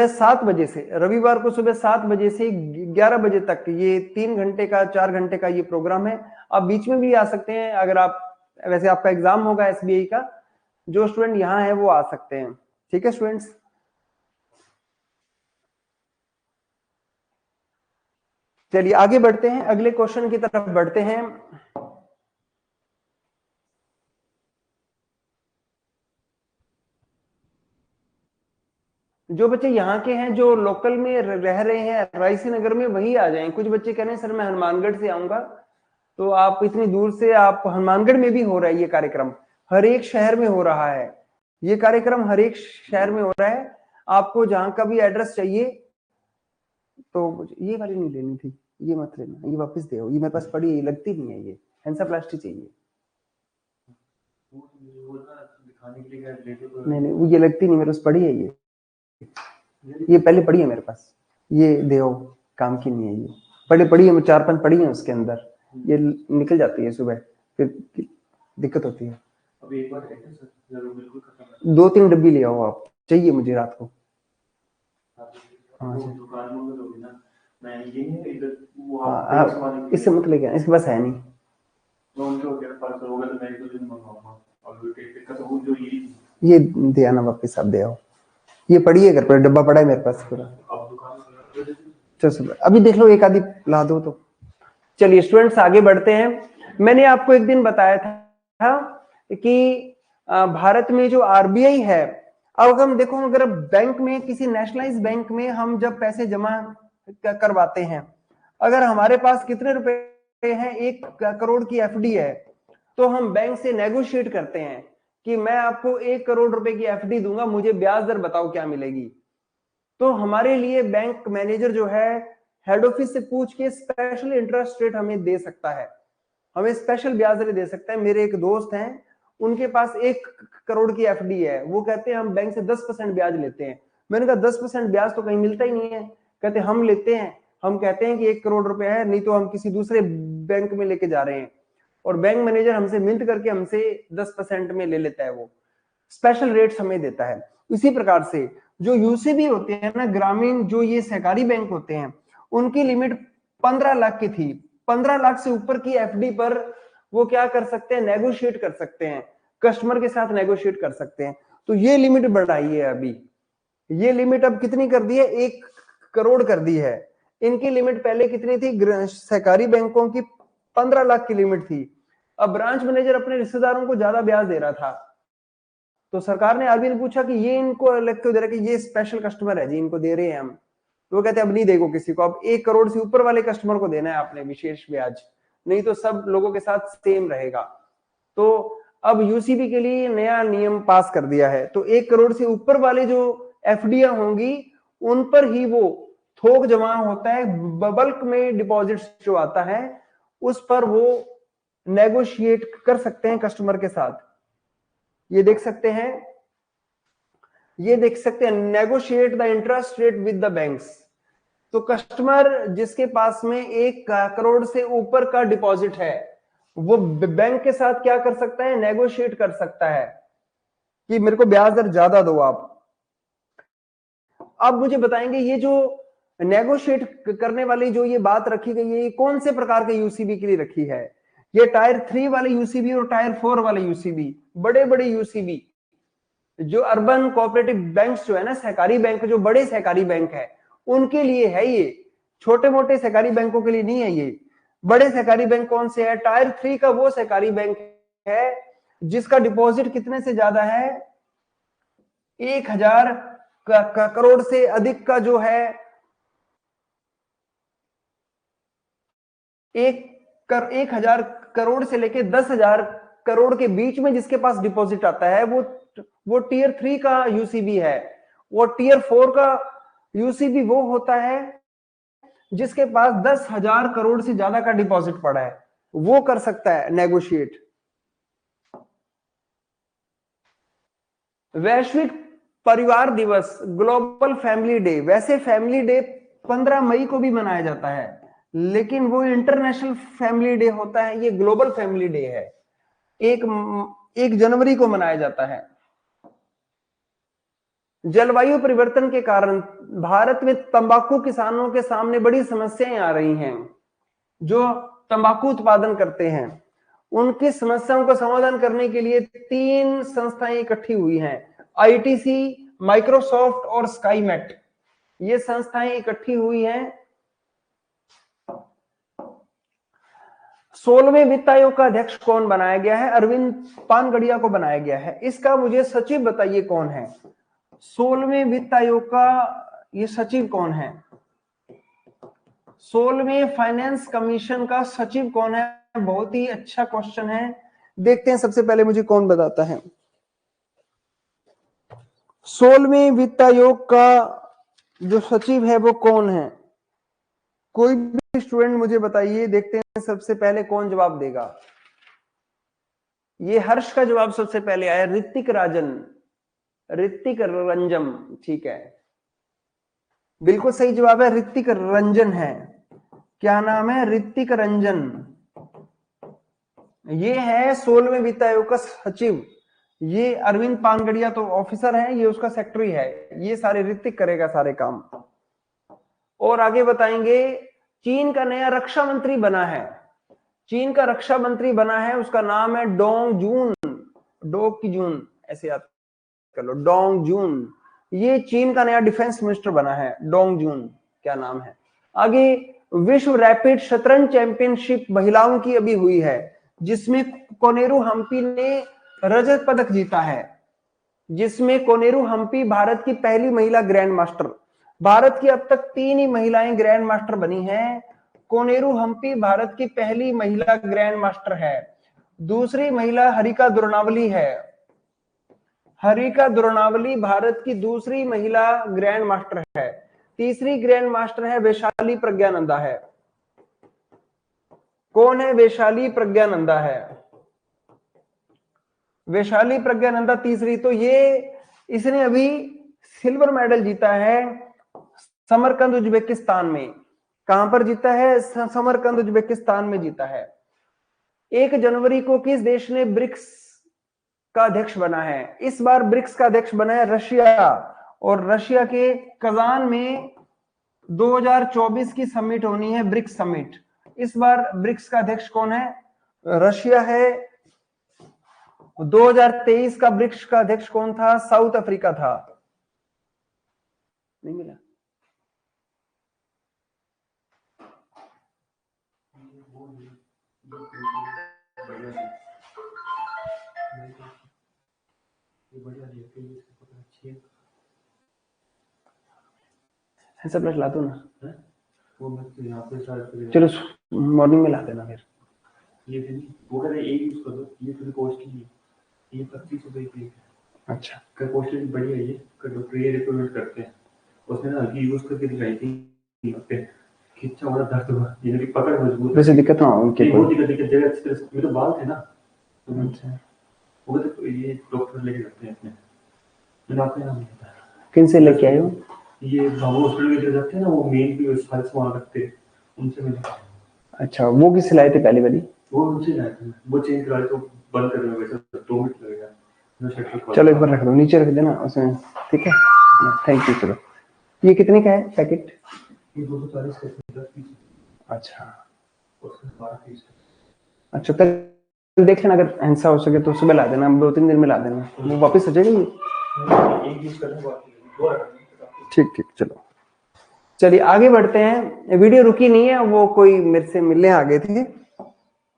7 बजे से, रविवार को सुबह 7 बजे से 11 बजे तक ये 3 घंटे का 4 घंटे का ये प्रोग्राम है। आप बीच में भी आ सकते हैं, अगर आप, वैसे आपका एग्जाम होगा एसबीआई का, जो स्टूडेंट यहाँ है वो आ सकते हैं। ठीक है स्टूडेंट्स, चलिए आगे बढ़ते हैं, अगले क्वेश्चन की तरफ बढ़ते हैं। जो बच्चे यहाँ के हैं, जो लोकल में रह रहे हैं रायसी नगर में, वही आ जाएं। कुछ बच्चे कह रहे हैं सर मैं हनुमानगढ़ से आऊंगा, तो आप इतनी दूर से, आप हनुमानगढ़ में भी हो रहा है ये कार्यक्रम, हर एक शहर में हो रहा है ये कार्यक्रम, हर एक शहर में हो रहा है। आपको जहां का भी एड्रेस चाहिए, तो ये वाली नहीं लेनी थी, ये मत लेना, ये वापस दे, ये मेरे पास पड़ी है, ये लगती नहीं है, ये हेंसाप्लास्टी चाहिए। नहीं नहीं, वो ये लगती नहीं, मेरे पास पड़ी है ये पहले पड़ी है मेरे पास, ये देओ, काम की नहीं है ये, पहले पड़ी है, 4-5 पड़ी है उसके अंदर, ये निकल जाती है सुबह, फिर दिक्कत होती है। अभी एक बार 2-3 डब्बी ले आओ आप, चाहिए मुझे रात को। हाँ इससे मत लेके, इसके पास है नहीं। ये दे आना वापिस, आप दे आओ, ये पड़ी है घर पर, डब्बा पड़ा है मेरे पास पूरा। चलो अभी देख लो, एक आधी ला दो तो। चलिए स्टूडेंट्स आगे बढ़ते हैं। मैंने आपको एक दिन बताया था कि भारत में जो आरबीआई है, अब हम देखो, अगर बैंक में, किसी नेशनलाइज बैंक में हम जब पैसे जमा करवाते हैं, अगर हमारे पास कितने रुपए हैं, 1 करोड़ की एफडी है, तो हम बैंक से नेगोशिएट करते हैं कि मैं आपको 1 करोड़ रुपए की एफडी दूंगा, मुझे ब्याज दर बताओ क्या मिलेगी। तो हमारे लिए बैंक मैनेजर जो है, हेड ऑफिस से पूछ के स्पेशल इंटरेस्ट रेट हमें दे सकता है, हमें स्पेशल ब्याज दर दे सकता है। मेरे एक दोस्त हैं, उनके पास 1 करोड़ की एफडी है, वो कहते हैं हम बैंक से 10% ब्याज लेते हैं। मैंने कहा 10% ब्याज तो कहीं मिलता ही नहीं है। कहते हम लेते हैं, हम कहते हैं कि 1 करोड़ रुपए है, नहीं तो हम किसी दूसरे बैंक में लेके जा रहे हैं, और बैंक मैनेजर हमसे मिंट करके हमसे 10% में ले लेता है, वो स्पेशल रेट्स हमें देता है। इसी प्रकार से जो यूसीबी होते हैं ना, ग्रामीण जो ये सहकारी बैंक होते हैं, उनकी लिमिट 15 लाख की थी। 15 लाख से ऊपर की एफडी पर वो क्या कर सकते हैं, नेगोशिएट कर सकते हैं, कस्टमर के साथ नेगोशिएट कर सकते हैं। तो ये लिमिट बढ़ाई है अभी, ये लिमिट अब कितनी कर दी है, 1 करोड़ कर दी है। इनकी लिमिट पहले कितनी थी, सहकारी बैंकों की 15 लाख की लिमिट थी। अब ब्रांच मैनेजर अपने रिश्तेदारों को ज्यादा ब्याज दे रहा था, तो सरकार ने, आरबीआई ने पूछा कि ये इनको अलग क्यों दे रहा है, कि ये स्पेशल कस्टमर है जी, इनको दे रहे हैं हम। तो वो कहते हैं अब नहीं देगो किसी को, अब 1 करोड़ से ऊपर वाले कस्टमर को देना है आपने विशेष ब्याज, नहीं तो सब लोगों के साथ सेम रहेगा। तो अब यूसीबी के लिए नया नियम पास कर दिया है, तो 1 करोड़ से ऊपर वाले जो एफडीआं होंगी, उन पर ही वो थोक जमा होता है, बल्क में डिपॉजिट जो आता है उस पर वो नेगोशिएट कर सकते हैं कस्टमर के साथ। ये देख सकते हैं, ये देख सकते हैं, negotiate the interest rate with the banks. तो कस्टमर जिसके पास में 1 करोड़ से ऊपर का डिपॉजिट है, वो बैंक के साथ क्या कर सकता है, नेगोशिएट कर सकता है कि मेरे को ब्याज दर ज्यादा दो आप। अब मुझे बताएंगे ये जो नेगोशिएट करने वाली जो ये बात रखी गई है, ये कौन से प्रकार के यूसीबी के लिए रखी है। ये टायर 3 वाले यूसीबी और टायर 4 वाले यूसीबी, बड़े बड़े यूसीबी, जो अर्बन कोऑपरेटिव बैंक्स जो है ना, सहकारी बैंक, जो बड़े सहकारी बैंक है उनके लिए है ये, छोटे मोटे सहकारी बैंकों के लिए नहीं है ये। बड़े सहकारी बैंक कौन से है, टायर 3 का वो सहकारी बैंक है जिसका डिपॉजिट कितने से ज्यादा है, 1000 करोड़ से अधिक का जो है, 1000 करोड़ से लेके 10,000 करोड़ के बीच में जिसके पास डिपॉजिट आता है, वो टीयर 3 का यूसीबी है। वो टीयर 4 का यूसीबी वो होता है जिसके पास 10,000 करोड़ से ज्यादा का डिपॉजिट पड़ा है, वो कर सकता है नेगोशिएट। वैश्विक परिवार दिवस, ग्लोबल फैमिली डे, वैसे फैमिली डे 15 मई को भी मनाया जाता है, लेकिन वो इंटरनेशनल फैमिली डे होता है, ये ग्लोबल फैमिली डे है। 1 जनवरी को मनाया जाता है। जलवायु परिवर्तन के कारण भारत में तंबाकू किसानों के सामने बड़ी समस्याएं आ रही हैं। जो तंबाकू उत्पादन करते हैं उनकी समस्याओं का समाधान करने के लिए 3 संस्थाएं इकट्ठी हुई हैं, आईटीसी, माइक्रोसॉफ्ट और स्काईमेट। ये संस्थाएं इकट्ठी हुई हैं। 16वें वित्त आयोग का अध्यक्ष कौन बनाया गया है? अरविंद पानगड़िया को बनाया गया है। इसका मुझे सचिव बताइए कौन है? 16वें वित्त आयोग का ये सचिव कौन है? 16वें फाइनेंस कमीशन का सचिव कौन है? बहुत ही अच्छा क्वेश्चन है। देखते हैं सबसे पहले मुझे कौन बताता है। 16वें वित्त आयोग का जो सचिव है वो कौन है? कोई भी स्टूडेंट मुझे बताइए। देखते हैं सबसे पहले कौन जवाब देगा। ये हर्ष का जवाब सबसे पहले आया, ऋतिक रंजन। ठीक है, बिल्कुल सही जवाब है, ऋतिक रंजन है। क्या नाम है? ऋतिक रंजन। ये है 16वें वित्त आयोग का सचिव। ये अरविंद पानगड़िया तो ऑफिसर है, ये उसका सेक्रेटरी है। ये सारे ऋतिक करेगा सारे काम। और आगे बताएंगे, चीन का नया रक्षा मंत्री बना है। चीन का रक्षा मंत्री बना है, उसका नाम है डोंग जून। डोंग की जून ऐसे याद कर लो, डोंग जून। ये चीन का नया डिफेंस मिनिस्टर बना है, डोंग जून क्या नाम है। आगे, विश्व रैपिड शतरंज चैंपियनशिप महिलाओं की अभी हुई है, जिसमें कोनेरू हम्पी ने रजत पदक जीता है। जिसमें कोनेरू हम्पी भारत की पहली महिला ग्रैंड मास्टर। भारत की अब तक 3 ही महिलाएं ग्रैंड मास्टर बनी हैं। कोनेरू हम्पी भारत की पहली महिला ग्रैंड मास्टर है। दूसरी महिला हरिका द्रोणावली है। हरिका द्रोणावली भारत की दूसरी महिला ग्रैंड मास्टर है। तीसरी ग्रैंड मास्टर है वैशाली प्रज्ञानंदा है। कौन है? वैशाली प्रज्ञानंदा है। वैशाली प्रज्ञानंदा तीसरी। तो ये इसने अभी सिल्वर मेडल जीता है समरकंद उज्बेकिस्तान में। कहां पर जीता है? समरकंद उज्बेकिस्तान में जीता है। 1 जनवरी को किस देश ने ब्रिक्स का अध्यक्ष बना है? इस बार ब्रिक्स का अध्यक्ष बना है रशिया। और रशिया के कजान में 2024 की समिट होनी है, ब्रिक्स समिट। इस बार ब्रिक्स का अध्यक्ष कौन है? रशिया है। 2023 का ब्रिक्स का अध्यक्ष कौन था? साउथ अफ्रीका था। नहीं मिला। सब ला दो ना, चलो मॉर्निंग में ला देना फिर। ये वो कह रहे एक यूज कर दो, ये थोड़ी कॉस्टली है, ये 25 रुपए की है। अच्छा, का कॉस्टली बढ़िया है। ये ये रिकमेंड करते हैं। उसने ना हल्की यूज करके दिखाई थी, पे खिंचा वाला दर्द हुआ, ये भी पकड़ मजबूत। वैसे दिक्कत ना उनके कोई दिक्कत जगह अच्छी तरह मेरे तो बाल थे ना। अच्छा, वो तो ये डॉक्टर लेके जाते हैं अपने। मैंने आपने नाम लिया था। किन से लेके आए हो? ये बाबू हॉस्पिटल के जाते हैं ना, वो मेन भी सारे सामान रखते हैं, उनसे मैंने। अच्छा, वो किससे लाए थे पहली वाली? वो उनसे लाए थे। वो चेंज करा तो बंद करने में वैसे 2 मिनट लगेगा। चलो एक बार रख दो, नीचे रख देना उसमें, ठीक है। Thank you. चलो, ये कितने का है पैकेट? ये 240 का 10 पीस। अच्छा, उसका 12 पीस। अच्छा, कल देख लेना, अगर ऐसा हो सके तो सुबह ला देना, 2-3 दिन में ला देना, वो वापस आ जाएगी। एक यूज करने के ठीक ठीक। चलो चलिए आगे बढ़ते हैं। वीडियो रुकी नहीं है, वो कोई मेरे से मिलने आ गए थे।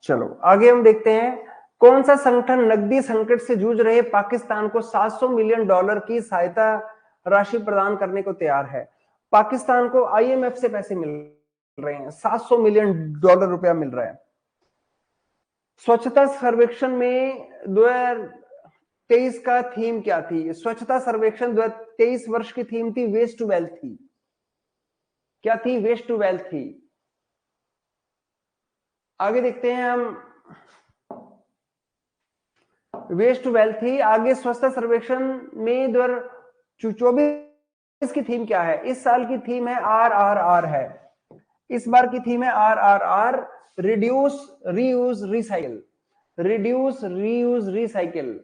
चलो आगे हम देखते हैं, कौन सा संगठन नकदी संकट से जूझ रहे पाकिस्तान को $700 मिलियन की सहायता राशि प्रदान करने को तैयार है? पाकिस्तान को IMF से पैसे मिल रहे हैं, $700 मिलियन रुपया मिल रहा है। स्वच्छता सर्वेक्षण में 2023 का थीम क्या थी? स्वच्छता सर्वेक्षण 2023 वर्ष की थीम थी वेस्ट टू वेल्थ थी। क्या थी? वेस्ट टू वेल्थ थी। आगे देखते हैं हम, वेस्ट टू वेल्थ थी। आगे स्वच्छता सर्वेक्षण में 2024 की थीम क्या है? इस साल की थीम है RRR है। इस बार की थीम है RRR, reduce, reuse, recycle. Reduce, reuse, recycle,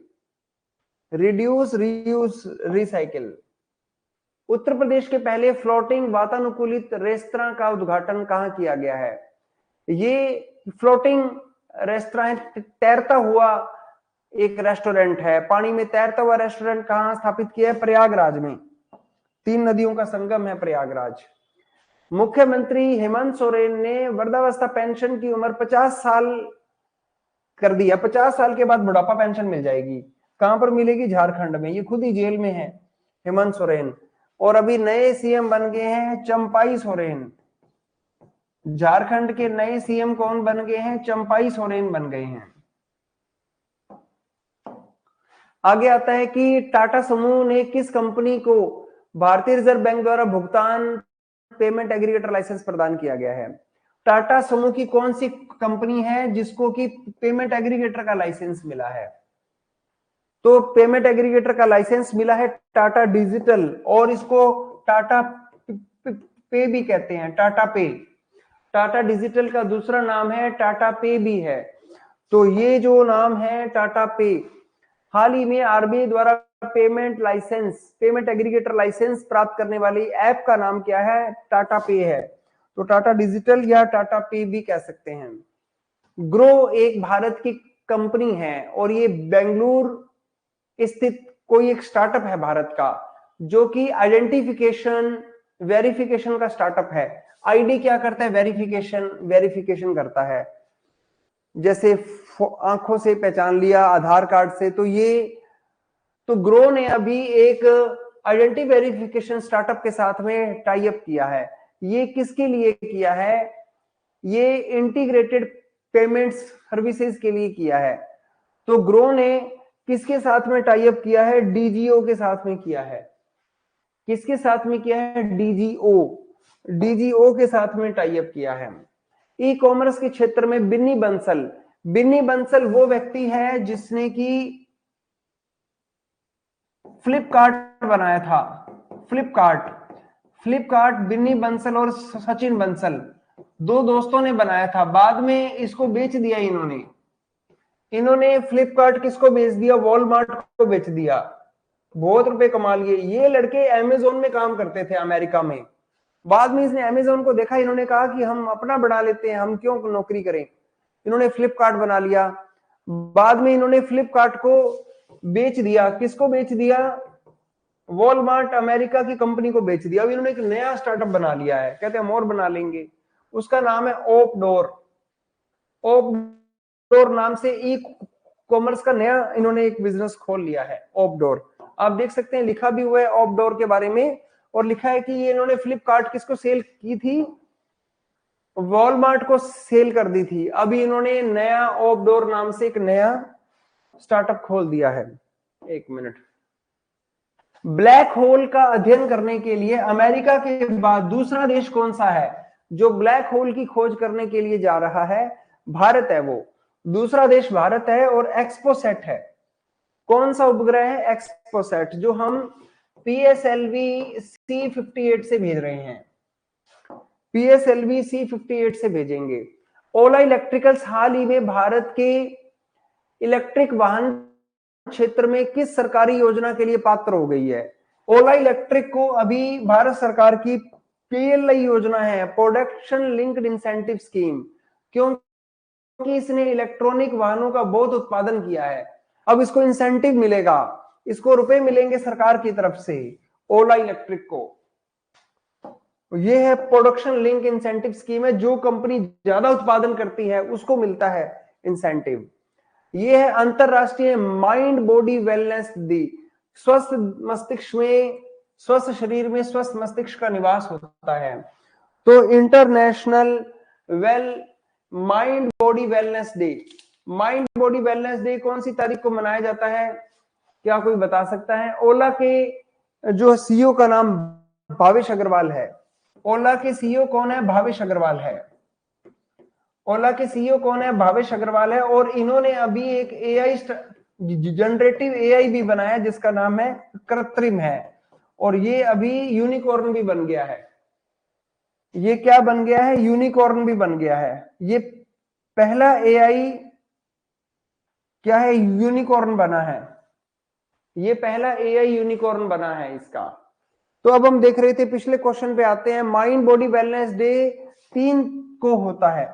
reduce, reuse, recycle. Uttar Pradesh के पहले फ्लोटिंग वातानुकूलित रेस्तरां का उद्घाटन कहां किया गया है? ये फ्लोटिंग रेस्तरां, तैरता हुआ एक रेस्टोरेंट है, पानी में तैरता हुआ रेस्टोरेंट कहां स्थापित किया है? प्रयागराज में। 3 नदियों का संगम है प्रयागराज। मुख्यमंत्री हेमंत सोरेन ने वृद्धावस्था पेंशन की उम्र 50 साल कर दिया। 50 साल के बाद बुढ़ापा पेंशन मिल जाएगी। कहां पर मिलेगी? झारखंड में। ये खुद ही जेल में है हेमंत सोरेन। और अभी नए सीएम बन गए हैं चंपाई सोरेन। झारखंड के नए सीएम कौन बन गए हैं? चंपाई सोरेन बन गए हैं। आगे आता है कि टाटा समूह ने किस कंपनी को भारतीय रिजर्व बैंक द्वारा भुगतान पेमेंट एग्रीगेटर लाइसेंस प्रदान किया गया है? टाटा समूह की कौन सी कंपनी है जिसको कि पेमेंट एग्रीगेटर का लाइसेंस मिला है? तो पेमेंट एग्रीगेटर का लाइसेंस मिला है टाटा डिजिटल, और इसको टाटा पे भी कहते हैं, टाटा पे। टाटा डिजिटल का दूसरा नाम है टाटा पे भी है। तो ये जो नाम है टाटा पे, हाल ही में आरबीआई द्वारा payment licence, payment aggregator licence प्राप्त करने वाली ऐप का नाम क्या है? टाटा पे है। तो टाटा डिजिटल या टाटा पे भी कह सकते हैं। ग्रो एक भारत की कंपनी है और ये बेंगलुरु स्थित कोई एक स्टार्टअप है भारत का, जो कि आइडेंटिफिकेशन वेरिफिकेशन का स्टार्टअप है। आईडी क्या करता है? वेरिफिकेशन करता है। जैसे आंखों से पहचान लिया, आधार कार्ड से। तो ग्रो ने अभी एक आइडेंटिटी वेरिफिकेशन स्टार्टअप के साथ में टाई अप किया है। ये किसके लिए किया है? ये इंटीग्रेटेड पेमेंट्स सर्विसेज के लिए किया है। तो ग्रो ने किसके साथ में टाई अप किया है? डीजीओ के साथ में किया है। किसके साथ में किया है? डीजीओ के साथ में टाई अप किया है। ई कॉमर्स के क्षेत्र में बिन्नी बंसल वो व्यक्ति है जिसने की फ्लिपकार्ट बनाया था। फ्लिपकार्ट बिन्नी बंसल और सचिन बंसल, 2 दोस्तों ने बनाया था। बाद में इसको बेच दिया इन्होंने फ्लिपकार्ट किसको बेच दिया? वॉलमार्ट को बेच दिया। बहुत रुपए कमा लिए। ये लड़के अमेज़न में काम करते थे अमेरिका में। बाद में इसने अमेज़न को देखा, इन्होंने कहा कि हम अपना बना लेते हैं, हम क्यों नौकरी करें। इन्होंने फ्लिपकार्ट बना लिया। बाद में इन्होंने फ्लिपकार्ट को बेच दिया। किसको बेच दिया? वॉलमार्ट अमेरिका की कंपनी को बेच दिया। अब इन्होंने एक नया स्टार्टअप बना लिया है, कहते हैं हम और बना लेंगे। उसका नाम है ओपडोर नाम से ई कॉमर्स का नया इन्होंने एक बिजनेस खोल लिया है, ओपडोर। आप देख सकते हैं लिखा भी हुआ है ओपडोर के बारे में, और लिखा है कि ये इन्होंने फ्लिपकार्ट किसको सेल की थी? वॉलमार्ट को सेल कर दी थी। अभी इन्होंने नया ओपडोर नाम से एक नया स्टार्टअप खोल दिया है। एक मिनट। ब्लैक होल का अध्ययन करने के लिए अमेरिका के बाद दूसरा देश कौन सा है जो ब्लैक होल की खोज करने के लिए जा रहा है? भारत है। वो दूसरा देश भारत है। और एक्सपोसेट है। कौन सा उपग्रह है? एक्सपोसेट, जो हम PSLV C58 से भेज रहे हैं। PSLV C58 से भेजेंगे। ओला इलेक्ट्रिकल्स हाल ही में भारत के इलेक्ट्रिक वाहन क्षेत्र में किस सरकारी योजना के लिए पात्र हो गई है? ओला इलेक्ट्रिक को अभी भारत सरकार की PLI योजना है, प्रोडक्शन लिंक्ड इंसेंटिव स्कीम, क्योंकि इसने इलेक्ट्रॉनिक वाहनों का बहुत उत्पादन किया है। अब इसको इंसेंटिव मिलेगा, इसको रुपए मिलेंगे सरकार की तरफ से ओला इलेक्ट्रिक को। ये है प्रोडक्शन लिंक इंसेंटिव स्कीम है, जो कंपनी ज्यादा उत्पादन करती है उसको मिलता है इंसेंटिव। ये है अंतरराष्ट्रीय माइंड बॉडी वेलनेस डे। स्वस्थ मस्तिष्क में, स्वस्थ शरीर में स्वस्थ मस्तिष्क का निवास होता है। तो international mind body wellness day, mind body wellness day कौन सी तारीख को मनाया जाता है? क्या कोई बता सकता है? ओला के जो सीईओ का नाम भावेश अग्रवाल है। ओला के सीईओ कौन है? भावेश अग्रवाल है। ओला के सीईओ कौन है? भावेश अग्रवाल है। और इन्होंने अभी एक एआई जनरेटिव एआई भी बनाया जिसका नाम है कृत्रिम है, और ये अभी यूनिकॉर्न भी बन गया है। ये क्या बन गया है? यूनिकॉर्न भी बन गया है। ये पहला एआई क्या है, यूनिकॉर्न बना है, ये पहला एआई यूनिकॉर्न बना है इसका। तो अब हम देख रहे थे, पिछले क्वेश्चन पे आते हैं। माइंड बॉडी वेलनेस डे 3 को होता है,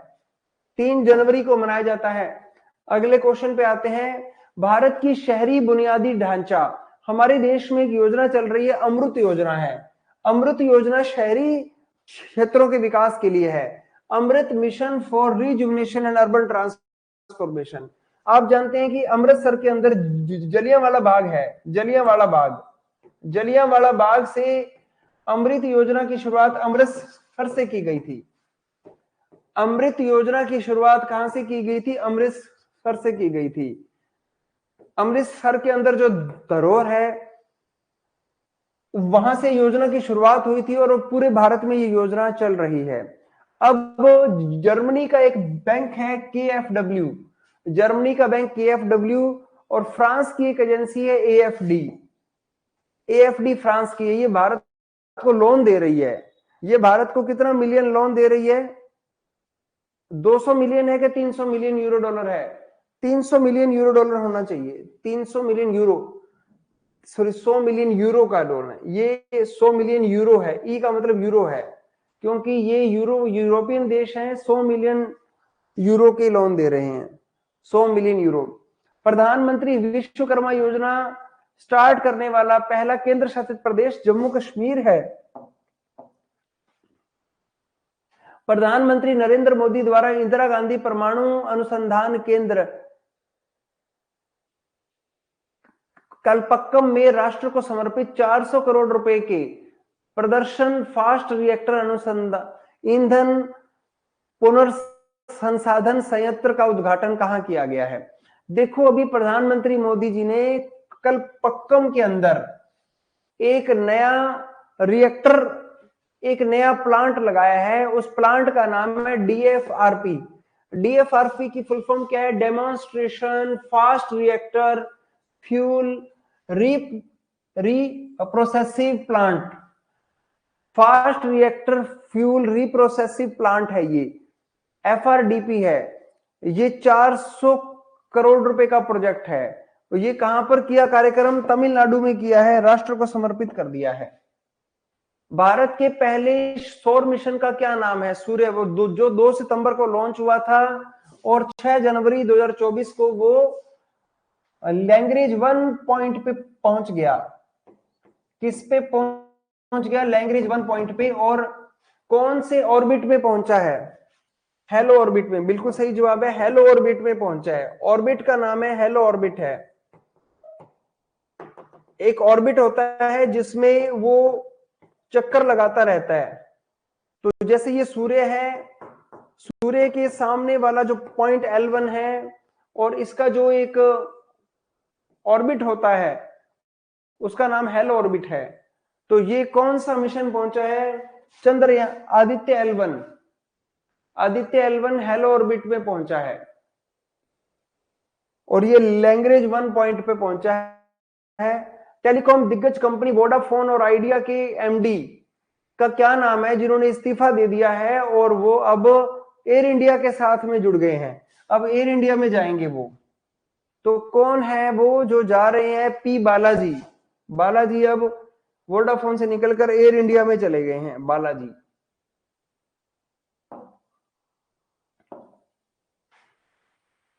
3 जनवरी को मनाया जाता है। अगले क्वेश्चन पे आते हैं, भारत की शहरी बुनियादी ढांचा, हमारे देश में एक योजना चल रही है, अमृत योजना है। अमृत योजना शहरी क्षेत्रों के विकास के लिए है, Amrut mission for rejuvenation and urban transformation. आप जानते हैं कि अमृतसर के अंदर जलियांवाला बाग है, जलियांवाला बाग से अमृत योजना की शुरुआत अमृतसर से की गई थी। अमृत योजना की शुरुआत कहां से की गई थी? अमृतसर से की गई थी। अमृतसर के अंदर जो धरोहर है, वहां से योजना की शुरुआत हुई थी और पूरे भारत में ये योजना चल रही है। अब जर्मनी का एक बैंक है KfW, जर्मनी का बैंक KfW, और फ्रांस की एक एजेंसी है AFD। AFD फ्रांस की है, ये भारत को लोन दे रही है। ये भारत को कितना मिलियन लोन दे रही है? 200 मिलियन है कि 300 मिलियन यूरो डॉलर है? 300 मिलियन यूरो डॉलर होना चाहिए, 300 million euro, sorry 100 million euro का लोन है ये, 100 मिलियन यूरो है, ई का मतलब यूरो है, क्योंकि ये यूरोपियन देश हैं, 100 मिलियन यूरो के लोन दे रहे हैं, 100 मिलियन यूरो। प्रधानमंत्री विश्वकर्मा योजना स्टार्ट करने वाला पहला केंद्र शासित प्रदेश जम्मू कश्मीर है। प्रधानमंत्री नरेंद्र मोदी द्वारा इंदिरा गांधी परमाणु अनुसंधान केंद्र कलपक्कम में राष्ट्र को समर्पित 400 करोड़ रुपए के प्रदर्शन फास्ट रिएक्टर अनुसंधान ईंधन पुनर्संसाधन संयंत्र का उद्घाटन कहां किया गया है? देखो, अभी प्रधानमंत्री मोदी जी ने कलपक्कम के अंदर एक नया रिएक्टर, एक नया प्लांट लगाया है। उस प्लांट का नाम है DFRP। DFRP की फुल फॉर्म क्या है? Demonstration fast reactor fuel reprocessive plant, fast reactor fuel reprocessive plant है ये, FRDP है। ये 400 करोड़ रुपए का प्रोजेक्ट है। तो ये कहां पर किया कार्यक्रम? तमिलनाडु में किया है, राष्ट्र को समर्पित कर दिया है। भारत के पहले सौर मिशन का क्या नाम है? सूर्य, वो जो 2 सितंबर को लॉन्च हुआ था और 6 जनवरी 2024 को वो लैंग्वेज 1 पॉइंट पे पहुंच गया। किस पे पहुंच गया? लैंग्वेज 1 पॉइंट पे। और कौन से ऑर्बिट में पहुंचा है? हेलो ऑर्बिट में, बिल्कुल सही जवाब है, हेलो ऑर्बिट में पहुंचा है। ऑर्बिट का नाम है हेलो ऑर्बिट है। एक ऑर्बिट होता है जिसमें वो चक्कर लगाता रहता है। तो जैसे ये सूर्य है, सूर्य के सामने वाला जो पॉइंट L1 है और इसका जो एक ऑर्बिट होता है उसका नाम हेलो ऑर्बिट है। तो ये कौन सा मिशन पहुंचा है? Chandrayaan, Aditya L1, Aditya L1 hello orbit में पहुंचा है और ये लैंग्वेज 1 पॉइंट पे पहुंचा है। टेलीकॉम दिग्गज कंपनी वोडाफोन और आइडिया के MD का क्या नाम है जिन्होंने इस्तीफा दे दिया है और वो अब एयर इंडिया के साथ में जुड़ गए हैं? अब एयर इंडिया में जाएंगे वो। तो कौन है वो जो जा रहे हैं? P बालाजी। बालाजी अब वोडाफोन से निकलकर एयर इंडिया में चले गए हैं, बालाजी।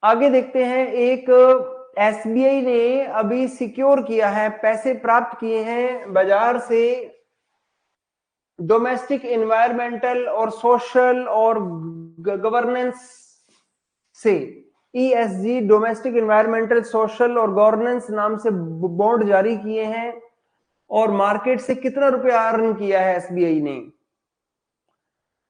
आगे देखते हैं, एक SBI ने अभी सिक्योर किया है, पैसे प्राप्त किए हैं बाजार से, डोमेस्टिक इन्वायरमेंटल और सोशल और गवर्नेंस से। ESG, डोमेस्टिक इन्वायरमेंटल सोशल और गवर्नेंस नाम से बॉन्ड जारी किए हैं। और मार्केट से कितना रुपया अर्न किया है SBI ने?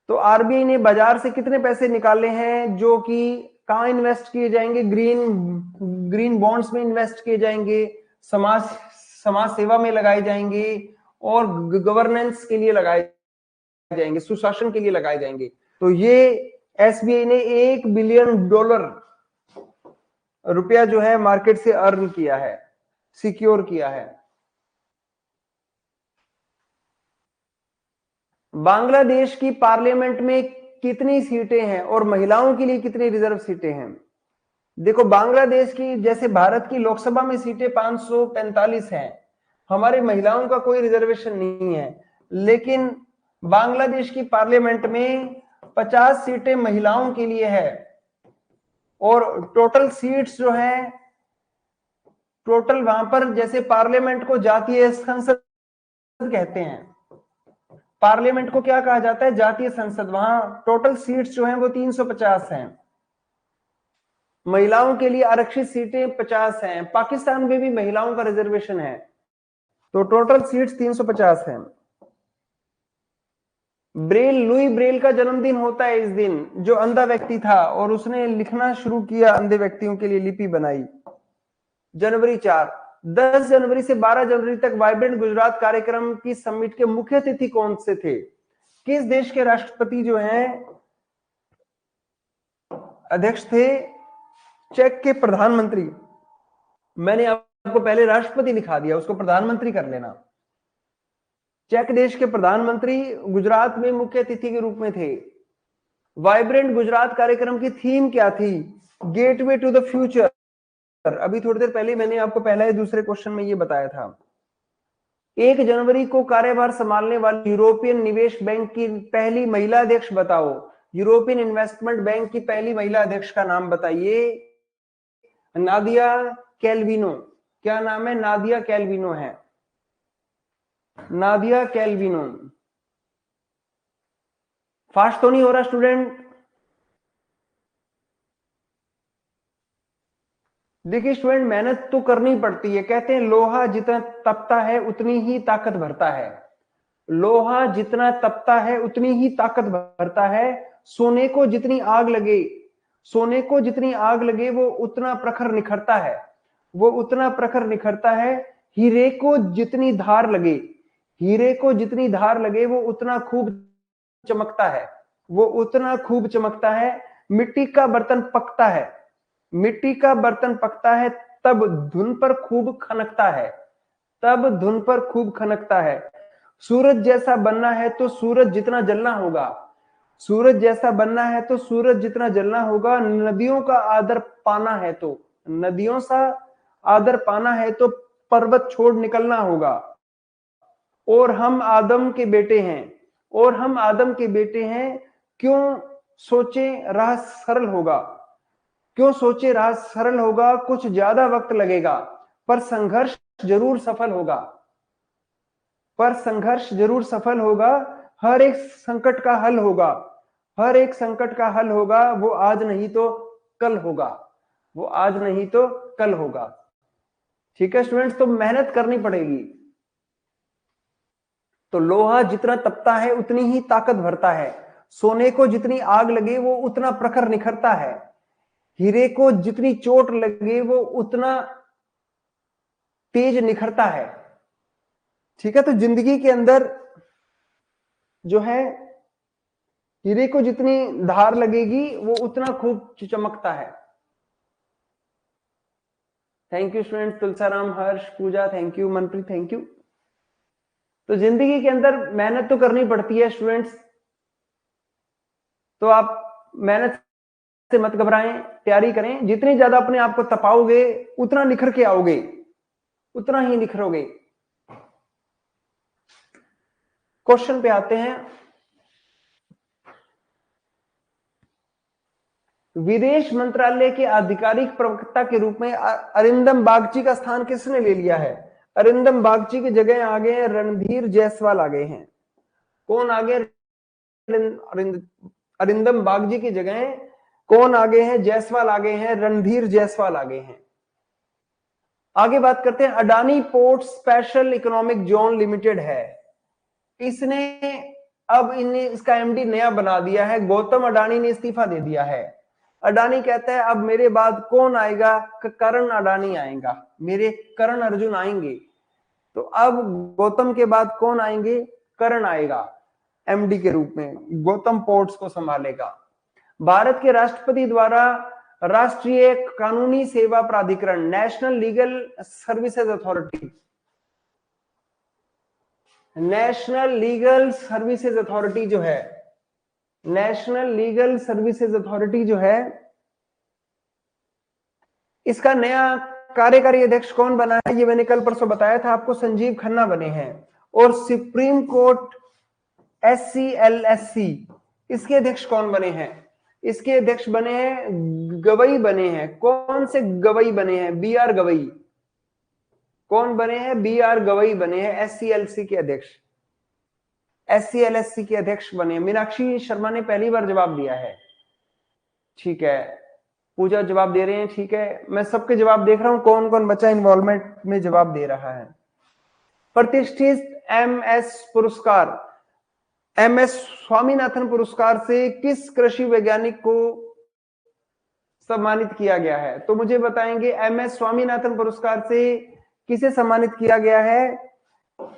तो RBI ने बाजार से कितने पैसे निकाले हैं जो कि कहां इन्वेस्ट किए जाएंगे? ग्रीन बॉन्ड्स में इन्वेस्ट किए जाएंगे, समाज सेवा में लगाए जाएंगे और गवर्नेंस के लिए लगाए जाएंगे, सुशासन के लिए लगाए जाएंगे। तो ये SBI ने $1 बिलियन रुपया जो है मार्केट से अर्न किया है, सिक्योर किया है। बांग्लादेश की पार्लियामेंट में कितनी सीटें हैं और महिलाओं के लिए कितनी रिजर्व सीटें हैं? देखो बांग्लादेश की जैसे भारत की लोकसभा में सीटें 545 हैं, हमारी महिलाओं का कोई रिजर्वेशन नहीं है, लेकिन बांग्लादेश की पार्लियामेंट में 50 सीटें महिलाओं के लिए है और टोटल सीट्स जो है टोटल वहां पर जैसे पार्लियामेंट को जातीय संसद कहते हैं, पार्लियामेंट को क्या कहा जाता है, जातीय संसद। वहां टोटल सीट्स जो हैं वो 350 हैं, महिलाओं के लिए आरक्षित सीटें 50 हैं। पाकिस्तान में भी महिलाओं का रिजर्वेशन है, तो टोटल सीट्स 350 हैं। ब्रेल, लुई ब्रेल का जन्मदिन होता है इस दिन, जो अंधा व्यक्ति था और उसने लिखना शुरू किया, अंधे व्यक्तियों के लिए लिपि बनाई। जनवरी 4, 10 जनवरी से 12 जनवरी तक वाइब्रेंट गुजरात कार्यक्रम की समिट के मुख्य अतिथि कौन से थे? किस देश के राष्ट्रपति जो हैं अध्यक्ष थे? चेक के प्रधानमंत्री। मैंने आपको पहले राष्ट्रपति लिखा दिया, उसको प्रधानमंत्री कर लेना। चेक देश के प्रधानमंत्री गुजरात में मुख्य अतिथि के रूप में थे। वाइब्रेंट गुजरात कार्यक्रम की थीम क्या थी? Gateway to the future. अभी थोड़ी देर पहले मैंने आपको पहला या दूसरे क्वेश्चन में ये बताया था। 1 जनवरी को कार्यभार संभालने वाली यूरोपियन निवेश बैंक की पहली महिला अध्यक्ष बताओ। यूरोपियन इन्वेस्टमेंट बैंक की पहली महिला अध्यक्ष का नाम बताइए। नादिया कैल्विनो। क्या नाम है? नादिया कैल्विनो है, नादिया कैल्विनो। फास्ट तो नहीं हो रहा स्टूडेंट? देखिए स्टूडेंट, मेहनत तो करनी पड़ती है। कहते हैं लोहा जितना तपता है उतनी ही ताकत भरता है। लोहा जितना तपता है उतनी ही ताकत भरता है। सोने को जितनी आग लगे, सोने को जितनी आग लगे वो उतना प्रखर निखरता है, वो उतना प्रखर निखरता है। हीरे को जितनी धार लगे, हीरे को जितनी धार लगे वो उतना खूब चमकता है, वो उतना खूब चमकता है। मिट्टी का बर्तन पकता है, मिट्टी का बर्तन पकता है तब धुन पर खूब खनकता है, तब धुन पर खूब खनकता है। सूरज जैसा बनना है तो सूरज जितना जलना होगा, सूरज जैसा बनना है तो सूरज जितना जलना होगा। नदियों का आदर पाना है तो, नदियों सा आदर पाना है तो पर्वत छोड़ निकलना होगा। और हम आदम के बेटे हैं, और हम आदम के बेटे हैं, क्यों सोचे राह सरल होगा, क्यों सोचे राह सरल होगा। कुछ ज्यादा वक्त लगेगा पर संघर्ष जरूर सफल होगा, पर संघर्ष जरूर सफल होगा। हर एक संकट का हल होगा, हर एक संकट का हल होगा। वो आज नहीं तो कल होगा, वो आज नहीं तो कल होगा। ठीक है स्टूडेंट्स, तो मेहनत करनी पड़ेगी। तो लोहा जितना तपता है उतनी ही ताकत भरता है। सोने को जितनी आग लगे वो उतना प्रखर निखरता है। हीरे को जितनी चोट लगे वो उतना तेज निखरता है। ठीक है, तो जिंदगी के अंदर जो है हीरे को जितनी धार लगेगी वो उतना खूब चमकता है। Thank you student, Tulsaram, Harsh, Pooja, thank you, Manpreet, thank you. तो जिंदगी के अंदर मेहनत तो करनी पड़ती है स्टूडेंट्स, तो आप मेहनत से मत घबराएं, तैयारी करें। जितनी ज्यादा अपने आप को तपाओगे उतना निखर के आओगे, उतना ही निखरोगे। क्वेश्चन पे आते हैं। विदेश मंत्रालय के आधिकारिक प्रवक्ता के रूप में अरिंदम बागची का स्थान किसने ले लिया है? अरिंदम बागची की जगह आ गए हैं रणधीर जायसवाल आ गए हैं। कौन आ गए? अरिंदम बागची की जगह कौन आ गए हैं? जायसवाल आ गए हैं, रणधीर जायसवाल आ गए हैं। आगे बात करते हैं। Adani port special economic zone limited है, इसने अब इन्हें इसका एमडी नया बना दिया है। गौतम अडानी ने इस्तीफा दे दिया है। अडानी कहता है अब मेरे बाद कौन आएगा? करण अडानी आएगा, मेरे करण अर्जुन आएंगे। तो अब गौतम के बाद कौन आएंगे? करण आएगा एमडी के रूप में, गौतम पोर्ट्स को संभालेगा। भारत के राष्ट्रपति द्वारा राष्ट्रीय कानूनी सेवा प्राधिकरण, national legal services authority, national legal services authority जो है, नेशनल लीगल सर्विसेज अथॉरिटी जो है इसका नया कार्यकारी अध्यक्ष कौन बना है, ये मैंने कल परसों बताया था आपको, संजीव खन्ना बने हैं। और सुप्रीम कोर्ट SCLSC, इसके अध्यक्ष कौन बने हैं? इसके अध्यक्ष बने हैं गवई बने हैं। कौन से गवई बने हैं? BR गवई। कौन बने हैं? BR गवई बने हैं SCLC के अध्यक्ष, SCLSC के अध्यक्ष बने। मीनाक्षी शर्मा ने पहली बार जवाब दिया है, ठीक है। पूजा जवाब दे रहे हैं, ठीक है। मैं सबके जवाब देख रहा हूं, कौन कौन बच्चा इन्वॉल्वमेंट में जवाब दे रहा है। प्रतिष्ठित MS पुरस्कार, MS स्वामीनाथन पुरस्कार से किस कृषि वैज्ञानिक को सम्मानित किया गया है? तो मुझे बताएंगे MS स्वामीनाथन पुरस्कार से किसे सम्मानित किया गया है?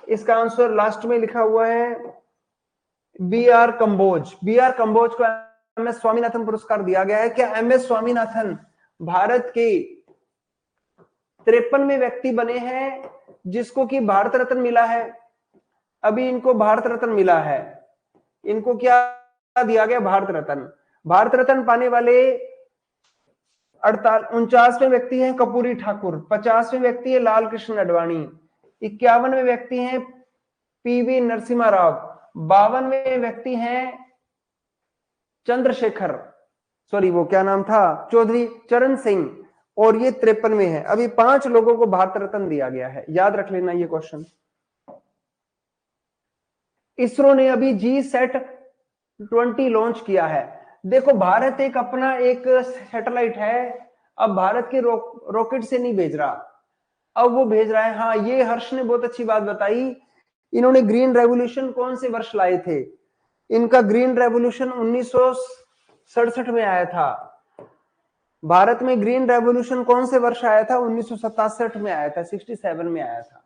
इसका आंसर लास्ट में लिखा हुआ है BR कंबोज। BR कंबोज को MS स्वामीनाथन पुरस्कार दिया गया है। क्या MS स्वामीनाथन भारत के 53वें व्यक्ति बने हैं जिसको कि भारत रत्न मिला है? अभी इनको भारत रत्न मिला है। इनको क्या दिया गया? भारत रत्न। भारत रत्न पाने वाले 49वें व्यक्ति हैं कर्पूरी ठाकुर, 50वें व्यक्ति है लाल कृष्ण आडवाणी, 51वें व्यक्ति हैं PV नरसिम्हा राव, 52वें व्यक्ति हैं चंद्रशेखर, सॉरी वो क्या नाम था, चौधरी चरण सिंह, और ये 53वें हैं। अभी 5 लोगों को भारत रत्न दिया गया है, याद रख लेना ये क्वेश्चन। इसरो ने अभी GSAT-20 लॉन्च किया है। देखो भारत एक अपना एक सैटेलाइट है, अब भारत के रॉकेट से नहीं भेज रहा, अब वो भेज रहा है। हाँ, ये हर्ष ने बहुत अच्छी बात बताई, इन्होंने ग्रीन रेवोल्यूशन कौन से वर्ष लाए थे? इनका ग्रीन रेवोल्यूशन 1967 में आया था। भारत में ग्रीन रेवोल्यूशन कौन से वर्ष आया था? 1967 में आया था, 67 में आया था।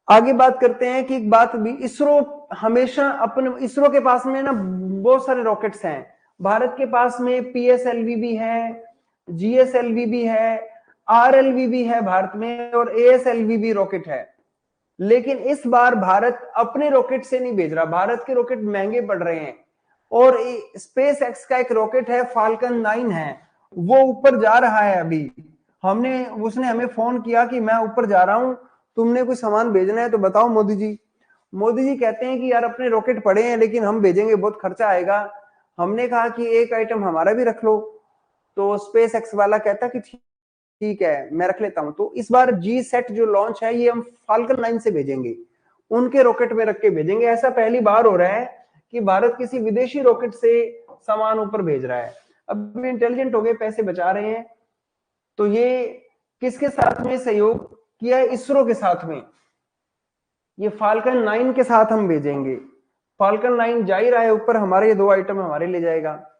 आगे बात करते हैं कि एक बात भी, इसरो हमेशा अपने, इसरो के पास में ना बहुत सारे रॉकेट्स हैं। भारत के पास में PSLV भी है, GSLV भी है, RLV भी है भारत में, और ASLV भी रॉकेट है। लेकिन इस बार भारत अपने रॉकेट से नहीं भेज रहा, भारत के रॉकेट महंगे पड़ रहे हैं। और स्पेस एक्स का एक रॉकेट है फाल्कन 9 है, वो ऊपर जा रहा है। अभी उसने हमें फोन किया कि मैं ऊपर जा रहा हूं, तुमने कोई सामान भेजना है तो बताओ मोदी जी। मोदी जी कहते हैं कि यार अपने रॉकेट पड़े हैं लेकिन हम भेजेंगे, बहुत खर्चा आएगा। हमने कहा कि एक आइटम हमारा भी रख लो, तो स्पेस एक्स वाला कहता कि ठीक है मैं रख लेता हूं। तो इस बार GSAT जो लॉन्च है ये हम फाल्कन 9 से भेजेंगे, उनके रॉकेट में रख के भेजेंगे। ऐसा पहली बार हो रहा है कि भारत किसी विदेशी रॉकेट से सामान ऊपर भेज रहा है। अब इंटेलिजेंट हो गए, पैसे बचा रहे हैं। तो ये किसके साथ में सहयोग किया है? इसरो के साथ में। ये फाल्कन 9 के साथ हम भेजेंगे। फाल्कन 9 जा ही रहा है ऊपर, हमारे ये 2 आइटम हमारे ले जाएगा।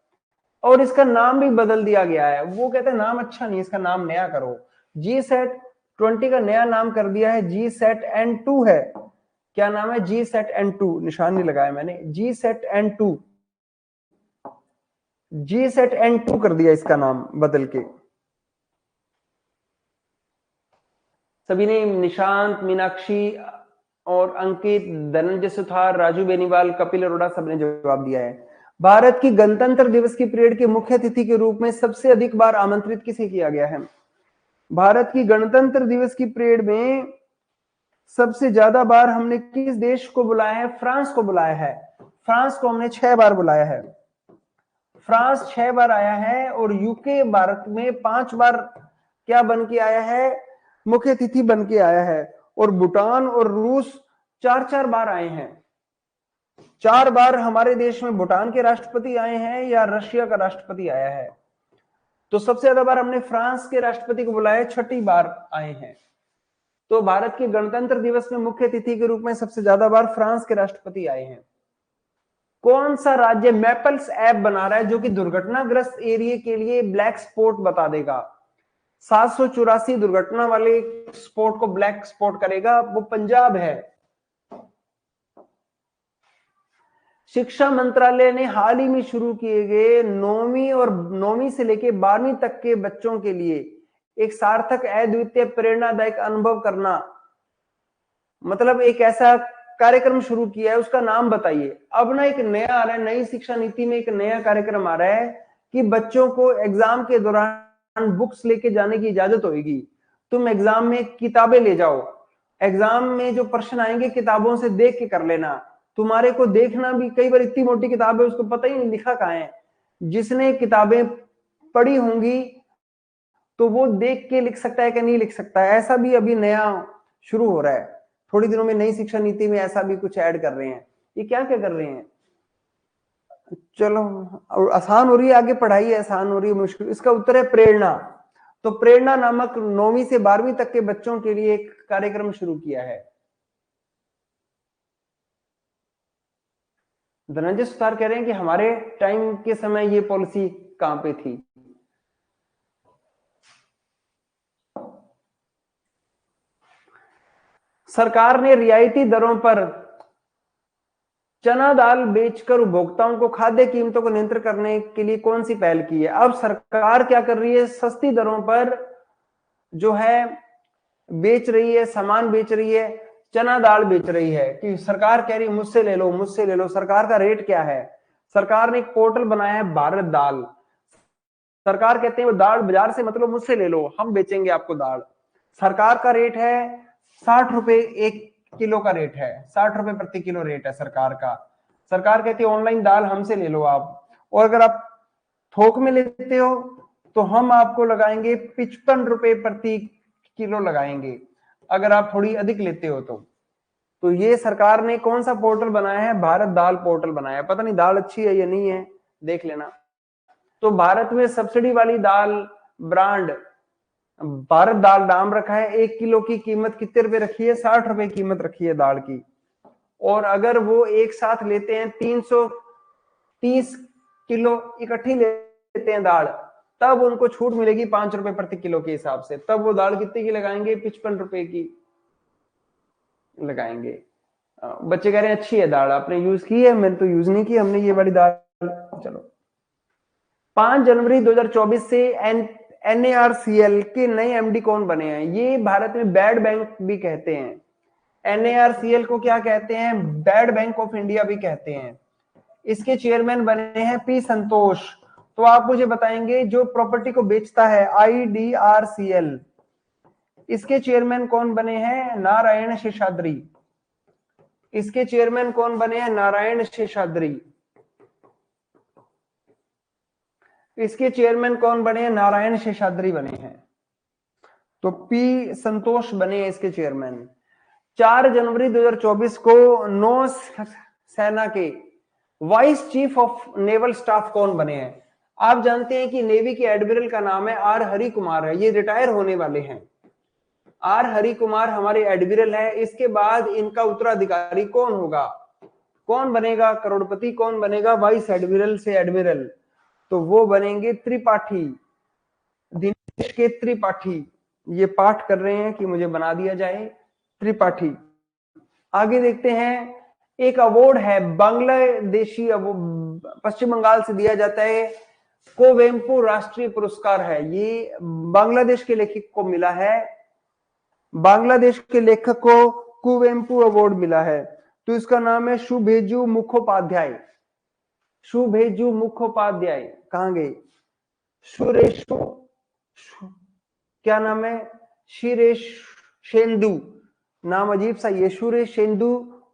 और इसका नाम भी बदल दिया गया है। वो कहते हैं नाम अच्छा नहीं, इसका नाम नया करो। GSAT-20 का नया नाम कर दिया है GSAT-N2 है। क्या नाम है? GSAT-N2, निशान नहीं लगाया मैंने। GSAT-N2 कर दिया इसका नाम बदल के। सभी ने, निशांत, मीनाक्षी और अंकित, धनंजय सुथार, राजू बेनीवाल, कपिल अरोड़ा, सबने जवाब दिया है। भारत की गणतंत्र दिवस की परेड के मुख्य अतिथि के रूप में सबसे अधिक बार आमंत्रित किसे किया गया है? भारत की गणतंत्र दिवस की परेड में सबसे ज्यादा बार हमने किस देश को बुलाया है? फ्रांस को बुलाया है। फ्रांस को हमने 6 बार बुलाया है। फ्रांस 6 बार आया है, और यूके भारत में 5 बार क्या बन के आया है? मुख्य अतिथि बन के आया है। और भूटान और रूस 4-4 बार आए हैं। 4 बार हमारे देश में भूटान के राष्ट्रपति आए हैं या रशिया का राष्ट्रपति आया है। तो सबसे ज्यादा बार हमने फ्रांस के राष्ट्रपति को बुलाया, 6ठी बार आए हैं। तो भारत के गणतंत्र दिवस में मुख्य अतिथि के रूप में सबसे ज्यादा बार फ्रांस के राष्ट्रपति आए हैं। कौन सा राज्य मैपल्स ऐप बना रहा है जो कि दुर्घटनाग्रस्त एरिया के लिए ब्लैक स्पॉट बता देगा? 784 दुर्घटना वाले स्पॉट को ब्लैक स्पॉट करेगा, वो पंजाब है। शिक्षा मंत्रालय ने हाल ही में शुरू किए गए 9वीं से लेकर 12वीं तक के बच्चों के लिए एक सार्थक अद्वितीय प्रेरणादायक अनुभव करना, मतलब एक ऐसा कार्यक्रम शुरू किया है, उसका नाम बताइए। अब ना एक नया आ रहा है, नई शिक्षा नीति में एक नया कार्यक्रम आ रहा है कि बच्चों को एग्जाम के दौरान बुक्स लेके जाने की इजाजत होगी। तुम एग्जाम में किताबें ले जाओ, एग्जाम में जो प्रश्न आएंगे किताबों से देख के कर लेना। तुम्हारे को देखना भी, कई बार इतनी मोटी किताब है उसको पता ही नहीं लिखा कहाँ है। जिसने किताबें पढ़ी होंगी तो वो देख के लिख सकता है कि नहीं लिख सकता है। ऐसा भी अभी नया शुरू हो रहा है, थोड़ी दिनों में नई शिक्षा नीति में ऐसा भी कुछ ऐड कर रहे हैं। ये क्या क्या कर रहे हैं? चलो, और आसान हो रही है आगे पढ़ाई, आसान हो रही है मुश्किल? इसका उत्तर है प्रेरणा। तो प्रेरणा नामक 9वीं से 12वीं तक के बच्चों के लिए एक कार्यक्रम शुरू किया है। धनंजय सुतार कह रहे हैं कि हमारे टाइम के समय ये पॉलिसी कहां पे थी? सरकार ने रियायती दरों पर चना दाल बेचकर उपभोक्ताओं को खाद्य कीमतों को नियंत्रित करने के लिए कौन सी पहल की है? अब सरकार क्या कर रही है, सस्ती दरों पर जो है बेच रही है, सामान बेच रही है, चना दाल बेच रही है कि सरकार कह रही है मुझसे ले लो, मुझसे ले लो। सरकार का रेट क्या है? सरकार ने एक पोर्टल बनाया है भारत दाल। सरकार कहते हैं वो दाल बाजार से मतलब मुझसे ले लो, हम बेचेंगे आपको दाल। सरकार का रेट है 60 रुपए 1 किलो का रेट है, 60 रुपए प्रति किलो रेट है सरकार का। सरकार कहती है ऑनलाइन दाल हमसे ले लो आप, और अगर आप थोक में लेते हो तो हम आपको लगाएंगे 55 रुपए प्रति किलो लगाएंगे, अगर आप थोड़ी अधिक लेते हो तो ये सरकार ने कौन सा पोर्टल बनाया है? भारत दाल पोर्टल बनाया है। पता नहीं दाल अच्छी है या नहीं है, देख लेना। तो भारत में सब्सिडी वाली दाल ब्रांड भारत दाल नाम रखा है। 1 किलो की कीमत कितने रुपए रखी है? 60 रुपए कीमत रखी है दाल की। और अगर वो एक साथ लेते हैं 330 किलो इकट्ठी लेते हैं दाल, तब उनको छूट मिलेगी 5 रुपए प्रति किलो के हिसाब से। तब वो दाल कितने की लगाएंगे? 55 रुपए की लगाएंगे। बच्चे कह रहे हैं अच्छी है दाल, आपने यूज की है? मैंने तो यूज नहीं की, हमने ये वाली दाल। चलो, 5 जनवरी 2024 से NARCL के नए एमडी कौन बने हैं? ये भारत में बैड बैंक भी कहते हैं। NARCL को क्या कहते हैं? बैड बैंक ऑफ इंडिया भी कहते हैं। इसके चेयरमैन बने हैं पी संतोष। तो आप मुझे बताएंगे जो प्रॉपर्टी को बेचता है IDRCL, इसके चेयरमैन कौन बने हैं? नारायण शेषाद्री। इसके चेयरमैन कौन बने हैं? नारायण शेषाद्री। इसके चेयरमैन कौन बने हैं? नारायण शेषाद्री बने हैं। तो पी संतोष बने हैं इसके चेयरमैन। 4 जनवरी 2024 को नौ सेना के vice chief of naval staff कौन बने हैं? आप जानते हैं कि नेवी के एडमिरल का नाम है आर हरि कुमार है, ये रिटायर होने वाले हैं। आर हरि कुमार हमारे एडमिरल है। इसके बाद इनका उत्तराधिकारी कौन होगा? कौन बनेगा करोड़पति? कौन बनेगा वाइस एडमिरल से एडमिरल? तो वो बनेंगे त्रिपाठी, दिनेश के त्रिपाठी। ये पाठ कर रहे हैं कि मुझे बना दिया जाए त्रिपाठी। आगे देखते हैं, एक अवार्ड है बांग्लादेशी, पश्चिम बंगाल से दिया जाता है, कोवेम्पू राष्ट्रीय पुरस्कार है। ये बांग्लादेश के लेखक को मिला है, बांग्लादेश के लेखक को कुवेम्पू अवार्ड मिला है। तो इसका नाम है शुभेजु मुखोपाध्याय। शुभेजु मुखोपाध्याय कहां गए? सुरेशु, क्या नाम है? शिरेशेंदु, नाम अजीब सा ये, सुरेशेंदु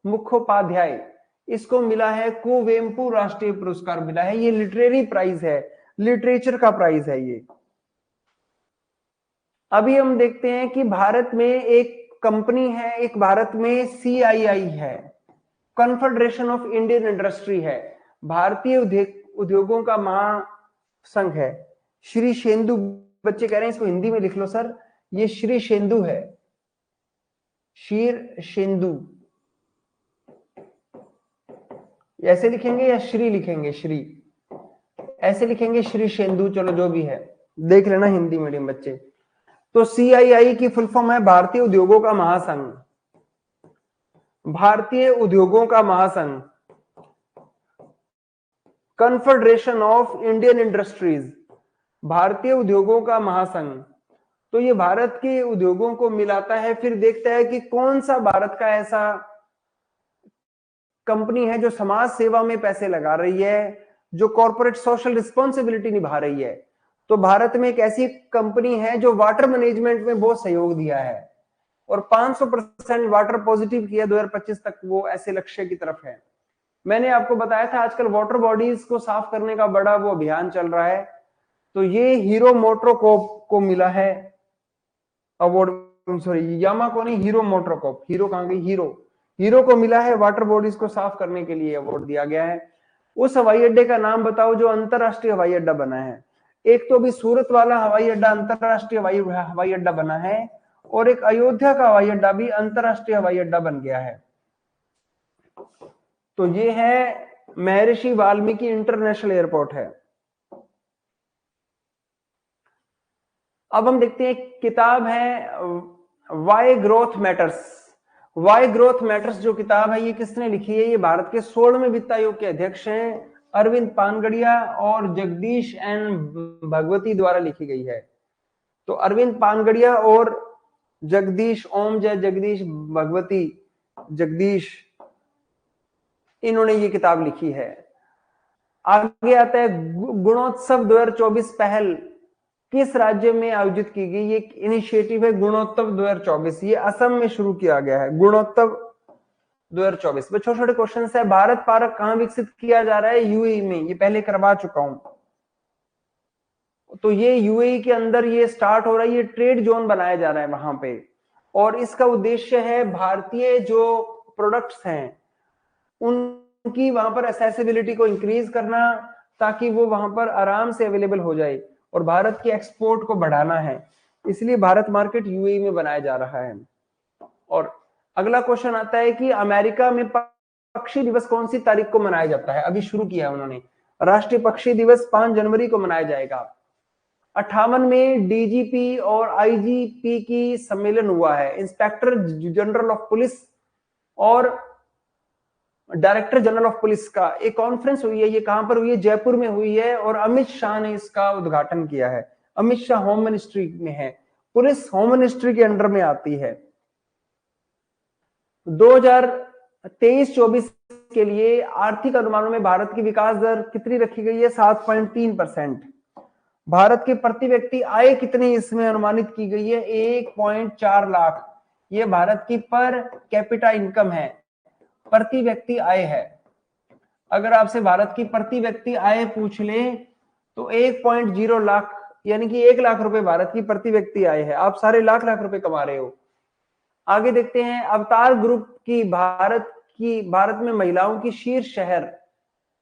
मुखोपाध्याय। इसको मिला है कुवेम्पू राष्ट्रीय पुरस्कार मिला है। ये लिटरेरी प्राइज है, लिटरेचर का प्राइज है ये। अभी हम देखते हैं कि भारत में एक कंपनी है, एक भारत में CII है, कॉन्फेडरेशन ऑफ इंडियन इंडस्ट्री है, भारतीय उद्योगों का महासंघ है। श्री शेंदु, बच्चे कह रहे हैं इसको हिंदी में लिख लो सर, ये श्री शेंदु है, शीर शेंदु। ऐसे लिखेंगे या श्री लिखेंगे? श्री ऐसे लिखेंगे, श्री शेंदु। चलो जो भी है देख लेना हिंदी मीडियम बच्चे। तो CII की फुल फॉर्म है भारतीय उद्योगों का महासंघ। भारतीय उद्योगों का महासंघ, कॉन्फेडरेशन ऑफ इंडियन इंडस्ट्रीज, भारतीय उद्योगों का महासंघ। तो ये भारत के उद्योगों को मिलाता है, फिर देखता है कि कौन सा भारत का ऐसा कंपनी है जो समाज सेवा में पैसे लगा रही है, जो कॉर्पोरेट सोशल रिस्पॉन्सिबिलिटी निभा रही है। तो भारत में एक ऐसी कंपनी है जो वाटर मैनेजमेंट में बहुत सहयोग दिया है और 500% वाटर पॉजिटिव किया 2025 तक, वो ऐसे लक्ष्य की तरफ है। मैंने आपको बताया था आजकल वाटर बॉडीज को साफ करने का बड़ा वो अभियान चल रहा है, तो ये हीरो मोटोकॉर्प को मिला है अवार्ड, सॉरी यामाको नहीं, हीरो मोटोकॉर्प, हीरो कहां गई, हीरो को मिला है वाटर बॉडीज को साफ करने के लिए अवार्ड दिया गया है। उस हवाई अड्डे का नाम बताओ जो अंतरराष्ट्रीय हवाई अड्डा बना है। एक तो अभी सूरत वाला हवाई अड्डा अंतरराष्ट्रीय हवाई अड्डा बना है और एक अयोध्या का हवाई अड्डा भी अंतरराष्ट्रीय हवाई अड्डा बन गया है। तो ये है महर्षि वाल्मीकि इंटरनेशनल एयरपोर्ट है। अब हम देखते हैं किताब है why growth matters. Why growth matters जो किताब है ये किसने लिखी है? ये भारत के 16वें वित्त आयोग के अध्यक्ष हैं अरविंद पानगड़िया और जगदीश एन भगवती द्वारा लिखी गई है। तो अरविंद पानगड़िया और जगदीश, ओम जय जगदीश भगवती, जगदीश, इन्होंने ये किताब लिखी है। आगे आता है गुणोत्सव 2024 पहल किस राज्य में आयोजित की गई? ये इनिशिएटिव है गुणोत्सव 2024, ये असम में शुरू किया गया है गुणोत्सव 2024 में। छोटे छोटे क्वेश्चन है। भारत पार्क कहां विकसित किया जा रहा है? यूएई में, ये पहले करवा चुका हूं। तो ये यूएई के अंदर ये स्टार्ट हो रहा है, ये ट्रेड जोन बनाया जा रहा है वहां पे, और इसका उद्देश्य है भारतीय जो प्रोडक्ट्स हैं उनकी वहां पर एक्सेसिबिलिटी को इंक्रीज करना, ताकि वो वहां पर आराम से अवेलेबल हो जाए, और भारत के एक्सपोर्ट को बढ़ाना है। इसलिए भारत मार्केट यूएई में बनाया जा रहा है। और अगला क्वेश्चन आता है कि अमेरिका में पक्षी दिवस कौन सी तारीख को मनाया जाता है? अभी शुरू किया है उन्होंने। राष्ट्रीय पक्षी दिवस 5 जनवरी को मनाया जाएगा। 58 में डीजीपी और आईजीपी की सम्मेलन हुआ है, इंस्पेक्टर जनरल ऑफ पुलिस और डायरेक्टर जनरल ऑफ पुलिस का एक कॉन्फ्रेंस हुई है। ये कहां पर हुई है? जयपुर में हुई है, और अमित शाह ने इसका उद्घाटन किया है। अमित शाह होम मिनिस्ट्री में है, पुलिस होम मिनिस्ट्री के अंडर में आती है। 2023-24 के लिए आर्थिक अनुमानों में भारत की विकास दर कितनी रखी गई है? 7.3%। भारत के प्रति व्यक्ति आय कितनी इसमें अनुमानित की गई है? 1.4 लाख। ये भारत की पर कैपिटा इनकम है, प्रति व्यक्ति आय है। अगर आपसे भारत की प्रति व्यक्ति आय पूछ ले तो 1.0 लाख, यानी कि 1 लाख रुपए भारत की प्रति व्यक्ति आय है। आप सारे लाख लाख रुपए कमा रहे हो। आगे देखते हैं अवतार ग्रुप की भारत में महिलाओं की शीर्ष शहर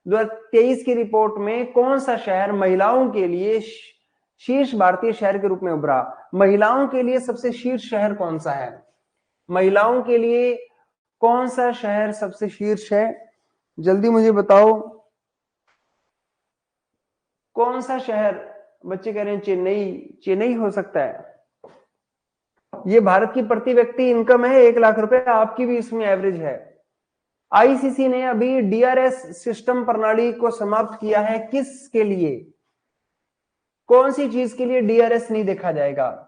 2023 की रिपोर्ट में कौन सा शहर महिलाओं के लिए शीर्ष भारतीय शहर के रूप में उभरा? महिलाओं के लिए सबसे शीर्ष शहर कौन सा है? महिलाओं के लिए कौन सा शहर सबसे शीर्ष है? जल्दी मुझे बताओ, कौन सा शहर? बच्चे कह रहे हैं चेन्नई। चेन्नई हो सकता है। ये भारत की प्रति व्यक्ति इनकम है 1 लाख रुपए, आपकी भी इसमें एवरेज है। आईसीसी ने अभी डीआरएस सिस्टम प्रणाली को समाप्त किया है। किसके लिए? कौन सी चीज के लिए डीआरएस नहीं देखा जाएगा?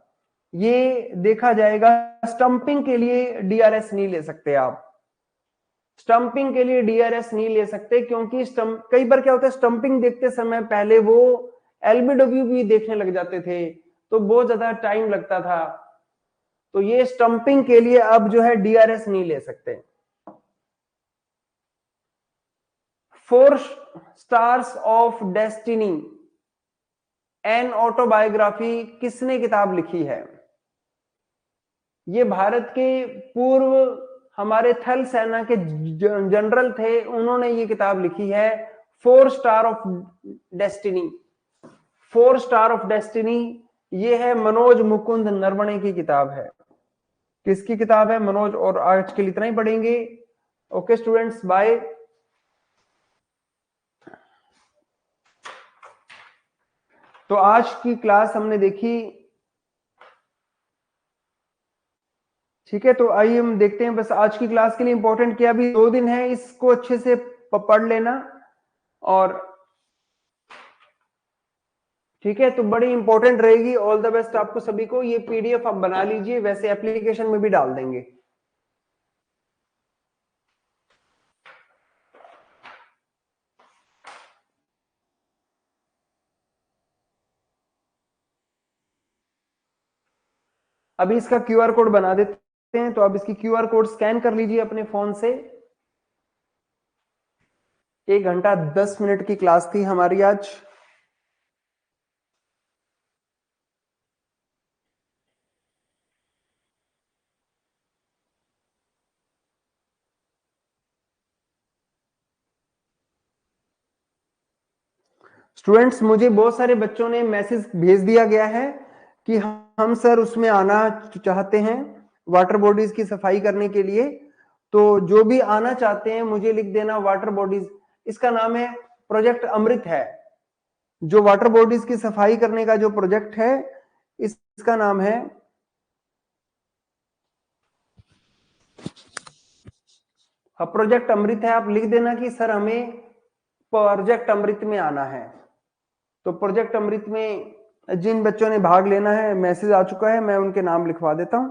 ये देखा जाएगा स्टंपिंग के लिए डीआरएस नहीं ले सकते आप। स्टंपिंग के लिए डीआरएस नहीं ले सकते, क्योंकि कई बार क्या होता है, स्टंपिंग देखते समय पहले वो एलबीडब्ल्यू भी देखने लग जाते थे, तो बहुत ज्यादा टाइम लगता था। तो ये स्टंपिंग के लिए अब जो है डीआरएस नहीं ले सकते। 4 stars of destiny an autobiography किसने किताब लिखी है? ये भारत के पूर्व हमारे थल सेना के जनरल थे, उन्होंने ये किताब लिखी है 4 star of destiny. 4 star of destiny ये है मनोज मुकुंद नरवणे की किताब है। किसकी किताब है? मनोज। और आज के लिए इतना ही पढ़ेंगे। Okay students, bye. तो आज की क्लास हमने देखी, ठीक है। तो आइए हम देखते हैं, बस आज की क्लास के लिए इंपॉर्टेंट क्या, अभी 2 दिन है, इसको अच्छे से पढ़ लेना। और ठीक है, तो बड़ी इंपॉर्टेंट रहेगी। ऑल द बेस्ट आपको सभी को। ये पीडीएफ आप बना लीजिए, वैसे एप्लीकेशन में भी डाल देंगे। अभी इसका क्यूआर कोड बना देते हैं, तो अब इसकी क्यूआर कोड स्कैन कर लीजिए अपने फोन से। 1 घंटा 10 मिनट की क्लास थी हमारी आज। स्टूडेंट्स, मुझे बहुत सारे बच्चों ने मैसेज भेज दिया गया है कि हम सर उसमें आना चाहते हैं वाटर बॉडीज की सफाई करने के लिए। तो जो भी आना चाहते हैं मुझे लिख देना वाटर बॉडीज। इसका नाम है प्रोजेक्ट अमृत है। जो वाटर बॉडीज की सफाई करने का जो प्रोजेक्ट है इसका नाम है प्रोजेक्ट अमृत है। आप लिख देना कि सर हमें प्रोजेक्ट अमृत में आना है। तो प्रोजेक्ट अमृत में जिन बच्चों ने भाग लेना है, मैसेज आ चुका है, मैं उनके नाम लिखवा देता हूं।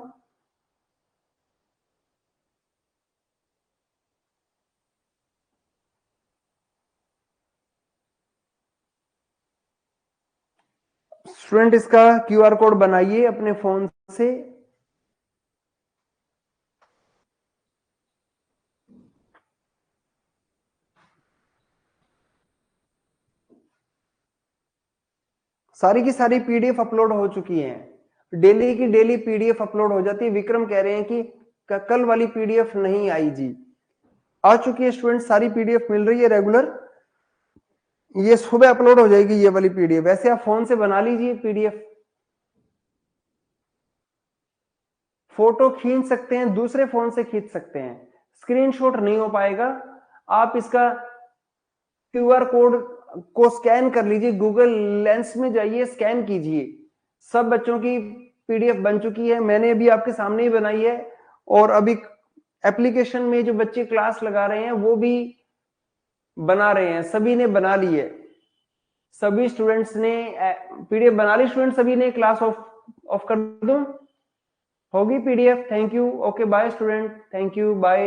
स्टूडेंट, इसका क्यूआर कोड बनाइए अपने फोन से। सारी की सारी पीडीएफ अपलोड हो चुकी है। डेली की डेली पीडीएफ अपलोड हो जाती है। विक्रम कह रहे हैं कि कल वाली पीडीएफ नहीं आई जी। आ चुकी है स्टूडेंट, सारी पीडीएफ मिल रही है रेगुलर। ये सुबह अपलोड हो जाएगी ये वाली पीडीएफ। वैसे आप फोन से बना लीजिए पीडीएफ, फोटो खींच सकते हैं, दूसरे फोन से खींच सकते हैं, स्क्रीनशॉट नहीं हो पाएगा। आप इसका क्यूआर कोड को स्कैन कर लीजिए, गूगल लेंस में जाइए, स्कैन कीजिए। सब बच्चों की पीडीएफ बन चुकी है, मैंने अभी आपके सामने ही बनाई है। और अभी एप्लीकेशन में जो बच्चे क्लास लगा रहे हैं वो भी बना रहे हैं, सभी ने बना ली है। सभी स्टूडेंट्स ने पीडीएफ बना ली। स्टूडेंट सभी ने क्लास ऑफ कर दूं? होगी PDF? Thank you. Okay bye student, thank you, bye.